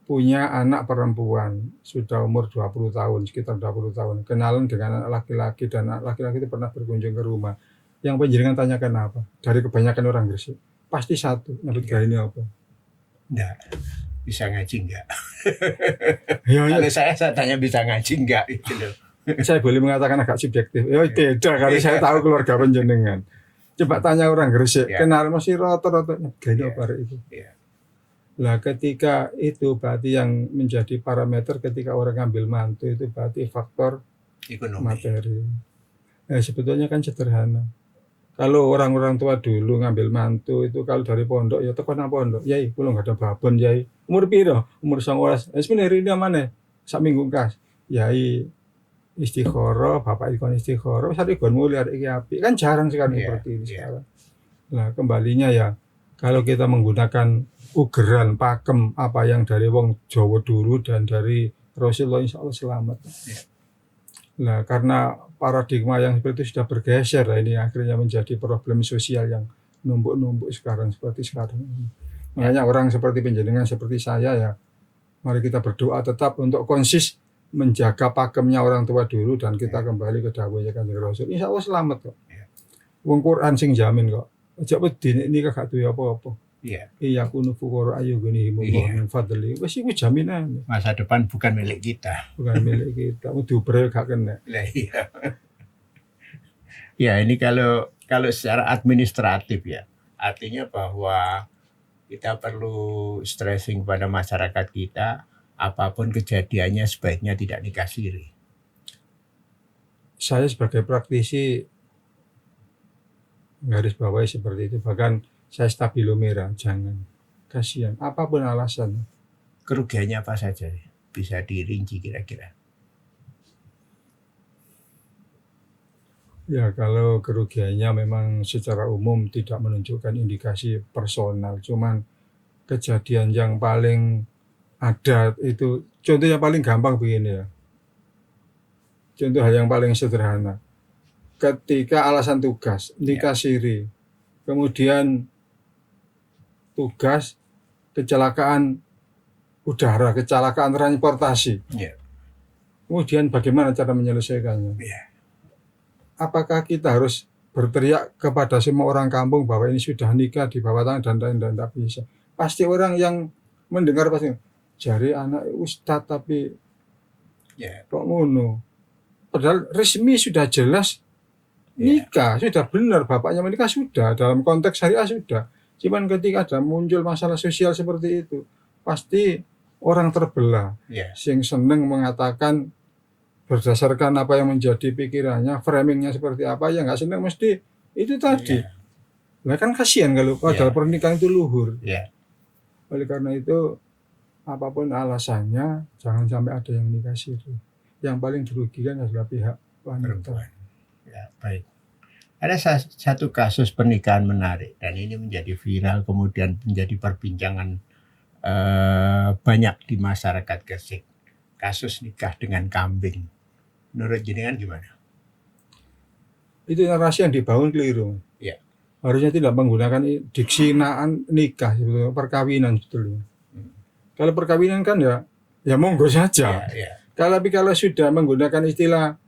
punya anak perempuan sudah umur 20 tahun, sekitar 20 tahun. Kenalan dengan anak laki-laki dan anak laki-laki itu pernah berkunjung ke rumah. Yang panjenengan tanyakan apa? Dari kebanyakan orang Gresik. Pasti satu, nyebut ini apa? Enggak. Bisa ngaji enggak? Ya, kalau saya tanya bisa ngaji enggak itu loh. Saya boleh mengatakan agak subjektif. Ya tidak, kalau saya tahu keluarga panjenengan. Coba tanya orang Gresik, kenal masih rata-rata gini apa itu. Lah ketika itu berarti yang menjadi parameter ketika orang ngambil mantu itu berarti faktor ekonomi, materi. Sebetulnya kan sederhana. Kalau orang-orang tua dulu ngambil mantu itu kalau dari pondok ya tekan pondok. Yai, kula enggak ada babon yai. Umur piro? Umur 19. Wis meneri mana? Sak minggu kas. Yai istikharah, bapak ikon istikharah, wis arep gon mulyar iki apik. Kan jarang sekali seperti ini sekarang. Nah, kembalinya ya kalau kita menggunakan ugeran pakem apa yang dari wong Jawa dulu dan dari Rasulullah insya Allah selamat. Nah, karena paradigma yang seperti itu sudah bergeser, ini akhirnya menjadi problem sosial yang numpuk-numpuk sekarang seperti sekarang ini. Makanya orang seperti panjenengan seperti saya ya, mari kita berdoa tetap untuk konsis menjaga pakemnya orang tua dulu dan kita kembali ke dawuhnya Kanjeng Rasul. Insya Allah selamat kok. Wong Quran sing jamin kok. Aja wedi nek nikah gak duwe apa-apa. Iya, Iya kunu fuqara ayu ghanihimullah Iya. min fadli. Wis iku jaminan, masa depan bukan milik kita. bukan milik kita. Diuber gak kena. Lah iya. Ya, ini kalau secara administratif ya, artinya bahwa kita perlu stressing pada masyarakat kita, apapun kejadiannya sebaiknya tidak nikah siri. Saya sebagai praktisi garis bawahi seperti itu. Bahkan saya stabilo merah, jangan. Kasihan, apapun alasan. Kerugiannya apa saja? Bisa dirinci kira-kira. Ya kalau kerugiannya memang secara umum tidak menunjukkan indikasi personal, cuman kejadian yang paling ada itu, contoh yang paling gampang begini ya. Contoh hal yang paling sederhana. Ketika alasan tugas, nikah siri, kemudian tugas kecelakaan udara, kecelakaan transportasi. Ya. Kemudian bagaimana cara menyelesaikannya? Ya. Apakah kita harus berteriak kepada semua orang kampung bahwa ini sudah nikah di bawah tangan dan tidak bisa? Pasti orang yang mendengar pasti jari anak ustadz tapi Ya. kok ngono. Padahal resmi sudah jelas nikah, sudah benar bapaknya menikah sudah, dalam konteks syariah sudah. Cuman ketika ada muncul masalah sosial seperti itu, pasti orang terbelah. Ya. Sing seneng mengatakan berdasarkan apa yang menjadi pikirannya, framingnya seperti apa, yang nggak seneng mesti itu tadi. Ya. Nah kan kasihan kalau padahal Ya. pernikahan itu luhur. Ya. Oleh karena itu apapun alasannya jangan sampai ada yang nikah siri. Yang paling dirugikan adalah pihak wanita. Perempuan. Ya, baik. Ada satu kasus pernikahan menarik dan ini menjadi viral kemudian menjadi perbincangan banyak di masyarakat Gresik. Kasus nikah dengan kambing. Menurut jenengan gimana? Itu narasi yang dibangun keliru. Ya. Harusnya tidak menggunakan diksi nikah sebetulnya, perkawinan sebetulnya. Kalau perkawinan kan ya monggo saja. Ya. Tapi kalau sudah menggunakan istilah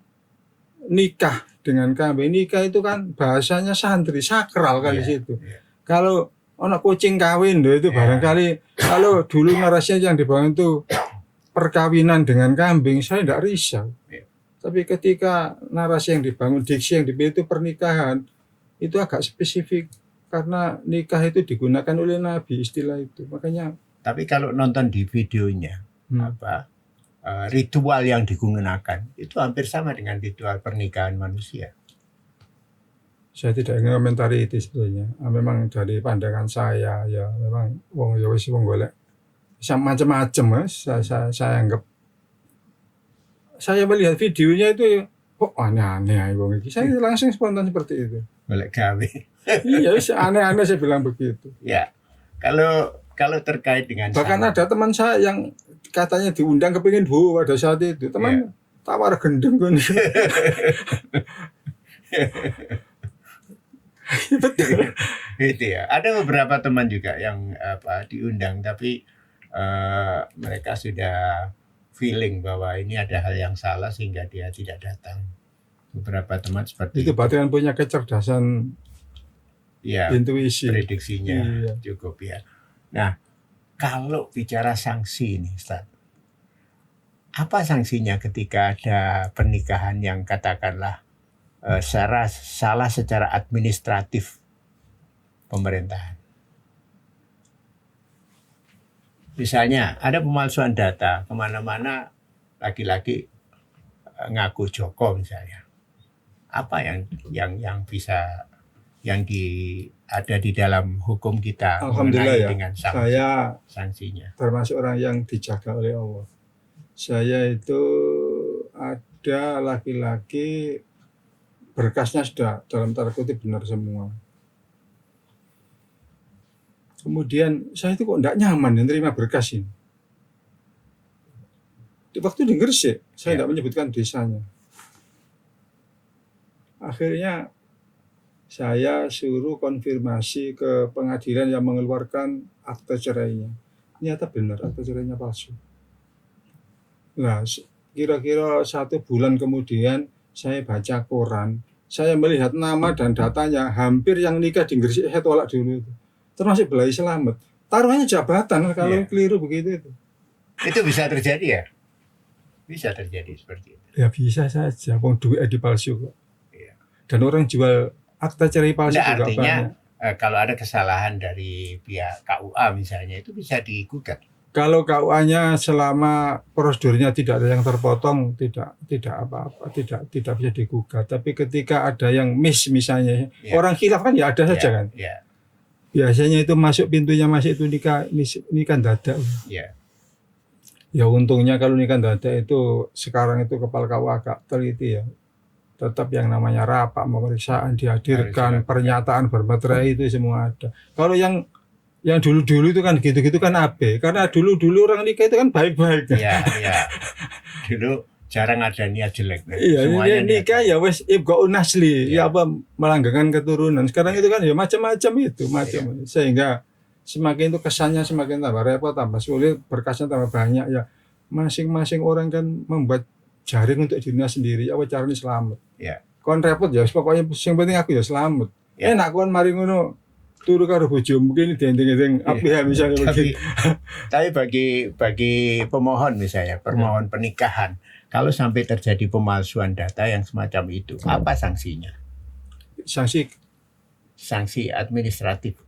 nikah dengan kambing, nikah itu kan bahasanya santri, sakral kali situ. Ya. Kalau anak kucing kawin itu Ya. barangkali kalau dulu narasinya yang dibangun itu perkawinan dengan kambing, saya tidak risau. Ya. Tapi ketika narasi yang dibangun, diksi yang dipilih itu pernikahan, itu agak spesifik karena nikah itu digunakan oleh Nabi istilah itu. Makanya Tapi kalau nonton di videonya, ritual yang digunakan itu hampir sama dengan ritual pernikahan manusia. saya tidak ingin komentari itu sebetulnya. Memang dari pandangan saya ya memang wong ya wis wong golek macam-macam saya anggap. Saya melihat videonya itu kok aneh-aneh wong iki. Saya langsung spontan seperti itu. Golek gawe. Iya, aneh-aneh saya bilang begitu. Ya. Kalau terkait dengan Bahkan ada teman saya yang katanya diundang kepingin pada saat itu. Teman tawar gendeng kan. Betul. Gitu ya. Ada beberapa teman juga yang diundang tapi mereka sudah feeling bahwa ini ada hal yang salah sehingga dia tidak datang. Beberapa teman seperti itu berarti kan punya kecerdasan intuisi. Prediksinya cukup ya. Nah, kalau bicara sanksi ini, Ustaz, apa sanksinya ketika ada pernikahan yang katakanlah salah secara administratif pemerintahan? Misalnya ada pemalsuan data kemana-mana laki-laki ngaku Joko misalnya. Apa yang bisa ada di dalam hukum kita? Alhamdulillah ya. Dengan saya sanksinya. Termasuk orang yang dijaga oleh Allah. Saya itu ada laki-laki berkasnya sudah dalam tanda kutip benar semua. Kemudian saya itu kok tidak nyaman menerima berkas ini. Di waktu di Gresik, saya tidak menyebutkan desanya. Akhirnya saya suruh konfirmasi ke pengadilan yang mengeluarkan akte cerainya. Ternyata benar akte cerainya palsu. Nah, kira-kira 1 bulan kemudian saya baca koran, saya melihat nama dan datanya, hampir yang nikah di Gresik saya tolak dulu itu. Termasuk Belai Selamet. Taruhannya jabatan kalau Iya. keliru begitu itu. Itu bisa terjadi ya? Bisa terjadi seperti itu. Ya bisa saja, wong duit dipalsu kok. Iya. Dan orang jual akta cerai palsu Nggak, juga artinya banyak. kalau ada kesalahan dari pihak KUA misalnya itu bisa digugat. Kalau KUA-nya selama prosedurnya tidak ada yang terpotong, tidak apa-apa, tidak bisa digugat. Tapi ketika ada yang misalnya, Ya. orang khilaf kan ya ada saja kan. Ya, Biasanya itu masuk pintunya masuk itu nikah dadak. ya. Ya untungnya kalau nikah dadak itu sekarang itu kepala KUA agak teliti ya. Tetap yang namanya rapat, pemeriksaan dihadirkan, Harus pernyataan bermaterai itu semua ada. Kalau yang dulu-dulu itu kan gitu-gitu kan AB. Karena dulu-dulu orang nikah itu kan baik-baik. Iya, iya. Dulu jarang ada niat jelek. Iya, Semuanya nikah ya wes ibqaun nasli, ya apa melanggengkan keturunan. Sekarang itu kan ya macam-macam itu, macam. Sehingga semakin itu kesannya semakin tambah repot, tambah sulit, berkasnya tambah banyak ya. Masing-masing orang kan membuat jaring untuk dirinya sendiri, apa caranya selamat. Ya. Kon repot ya, pokoknya yang penting aku ya selamat. Ya. Enak kon mari ngono turu karo bojo mungkin dendeng-dendeng api ya misalnya begitu. Tapi bagi pemohon misalnya, pemohon pernikahan, kalau sampai terjadi pemalsuan data yang semacam itu, apa sanksinya? Sanksi administratif,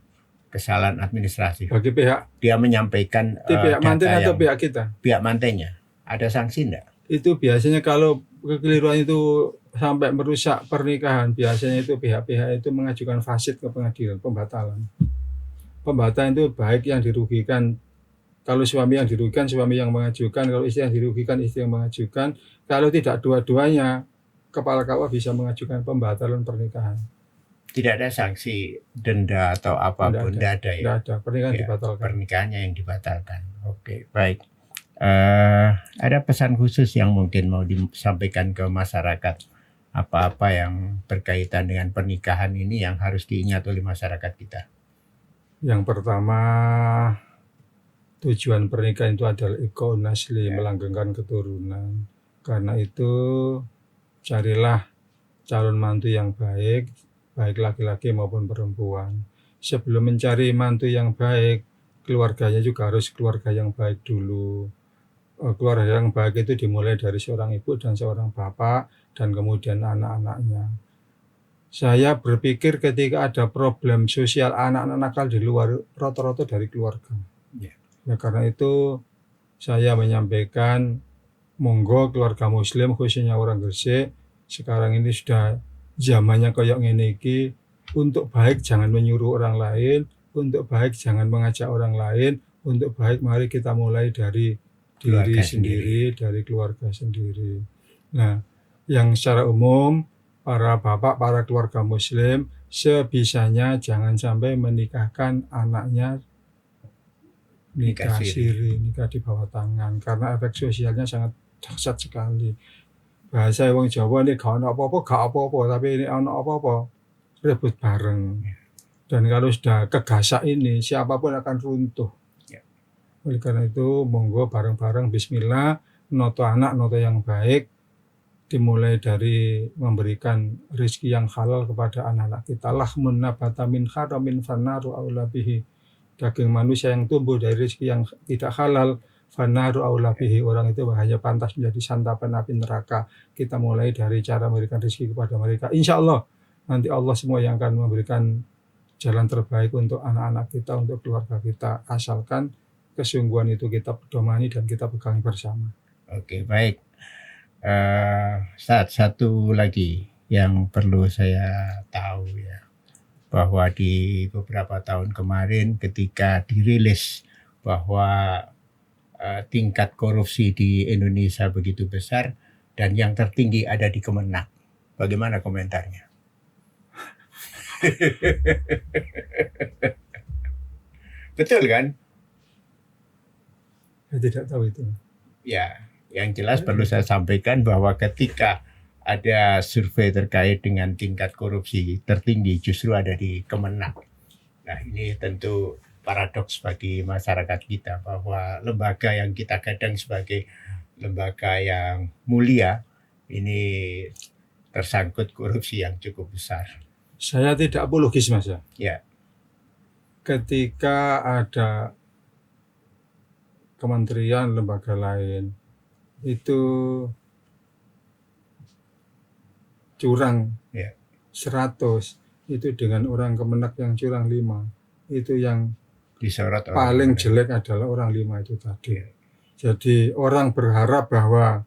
kesalahan administratif. Bagi pihak Dia menyampaikan pihak manten data atau yang pihak kita. pihak mantennya. Ada sanksi enggak? Itu biasanya kalau kekeliruan itu sampai merusak pernikahan, biasanya itu pihak-pihak itu mengajukan fasid ke pengadilan, pembatalan. Pembatalan itu baik yang dirugikan, kalau suami yang dirugikan, suami yang mengajukan, kalau istri yang dirugikan, istri yang mengajukan. Kalau tidak dua-duanya, kepala KUA bisa mengajukan pembatalan pernikahan. Tidak ada sanksi denda atau apapun, tidak ada ya? Tidak ada, pernikahan Ya, dibatalkan. pernikahannya yang dibatalkan. Oke, baik. Ada pesan khusus yang mungkin mau disampaikan ke masyarakat, apa-apa yang berkaitan dengan pernikahan ini yang harus diingat oleh masyarakat kita? Yang pertama, tujuan pernikahan itu adalah ibqaun nasli, melanggengkan keturunan. Karena itu carilah calon mantu yang baik, baik laki-laki maupun perempuan. Sebelum mencari mantu yang baik, keluarganya juga harus keluarga yang baik dulu. Keluarga yang baik itu dimulai dari seorang ibu dan seorang bapak dan kemudian anak-anaknya. Saya berpikir ketika ada problem sosial anak-anak nakal di luar, rata-rata dari keluarga. Ya, karena itu saya menyampaikan monggo keluarga muslim khususnya orang Gresik sekarang ini sudah zamannya kayak ngene iki, untuk baik jangan menyuruh orang lain, untuk baik jangan mengajak orang lain, untuk baik mari kita mulai dari diri sendiri, dari keluarga sendiri. Nah, yang secara umum para bapak, para keluarga muslim sebisanya jangan sampai menikahkan anaknya nikah siri, nikah di bawah tangan, karena efek sosialnya sangat dahsyat sekali. Bahasa wong Jawa ini gak ono apa-apa, gak apa-apa, tapi ini ono apa-apa, rebut bareng. Dan kalau sudah kegasak ini, siapapun akan runtuh. Oleh karena itu, monggo bareng-bareng bismillah, noto anak, noto yang baik, dimulai dari memberikan rezeki yang halal kepada anak-anak kita. Lahmun nabata min haramin fannaru aula bihi. Daging manusia yang tumbuh dari rezeki yang tidak halal, fannaru aula bihi. Orang itu hanya pantas menjadi santapan api neraka. Kita mulai dari cara memberikan rezeki kepada mereka. Insya Allah, nanti Allah semua yang akan memberikan jalan terbaik untuk anak-anak kita, untuk keluarga kita. Asalkan kesungguhan itu kita pedomani dan kita pegang bersama. Oke, baik. Satu lagi yang perlu saya tahu ya, bahwa di beberapa tahun kemarin ketika dirilis bahwa tingkat korupsi di Indonesia begitu besar dan yang tertinggi ada di Kemenak. Bagaimana komentarnya? Betul kan? Saya tidak tahu itu. Ya, yang jelas perlu saya sampaikan bahwa ketika ada survei terkait dengan tingkat korupsi tertinggi justru ada di Kemenak. Nah, ini tentu paradoks bagi masyarakat kita bahwa lembaga yang kita gadang sebagai lembaga yang mulia ini tersangkut korupsi yang cukup besar. Saya tidak apologis Mas ya. Ya. Ketika ada kementerian, lembaga lain itu curang Ya. 100, itu dengan orang Kemenak yang curang 5, itu yang Disorot paling orang. jelek adalah orang 5 itu tadi. Ya. Jadi orang berharap bahwa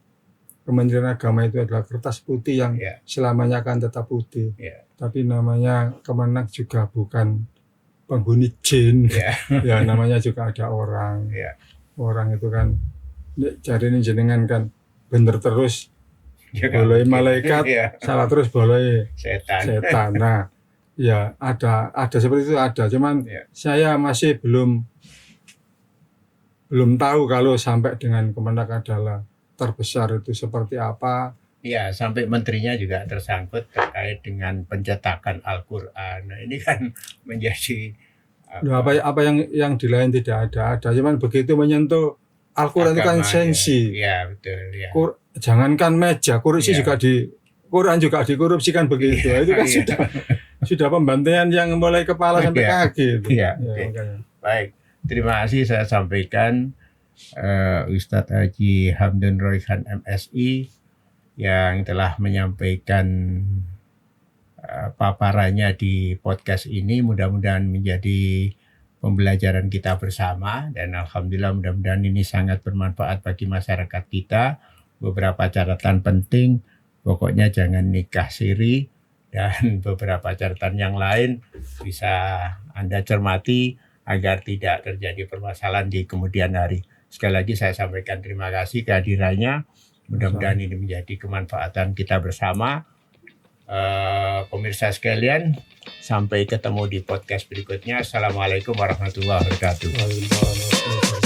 Kementerian Agama itu adalah kertas putih yang Ya. selamanya akan tetap putih. Ya. Tapi namanya Kemenak juga bukan penghuni jin. Ya. Ya namanya juga ada orang. Ya. Orang itu kan cari ini jenengan kan bener terus Ya, boleh mungkin. malaikat, Ya. salah terus boleh Setan. setan. Nah, ya ada seperti itu ada. Cuman Ya. saya masih belum tahu kalau sampai dengan Kemenak adalah terbesar itu seperti apa. Ya, sampai menterinya juga tersangkut terkait dengan pencetakan Al-Quran. Nah, ini kan menjadi Nah, apa yang di lain tidak ada. Cuman begitu menyentuh Al-Quran itu kan agama, sensi. Ya, betul. Ya. Jangankan meja, kursi Ya. juga Quran juga dikorupsikan begitu. Itu kan Iya. sudah pembantaian yang mulai kepala sampai Iya. kaki. Itu. Iya, Ya, oke. makanya. Baik, terima kasih saya sampaikan Ustadz Haji Hamdan Royhan MSI yang telah menyampaikan paparannya di podcast ini. Mudah-mudahan menjadi pembelajaran kita bersama dan alhamdulillah mudah-mudahan ini sangat bermanfaat bagi masyarakat kita. Beberapa catatan penting, pokoknya jangan nikah siri dan beberapa catatan yang lain bisa Anda cermati agar tidak terjadi permasalahan di kemudian hari. Sekali lagi saya sampaikan terima kasih kehadirannya. Mudah-mudahan ini menjadi kemanfaatan kita bersama. Pemirsa sekalian, sampai ketemu di podcast berikutnya. Assalamualaikum warahmatullahi wabarakatuh. Waalaikumsalam.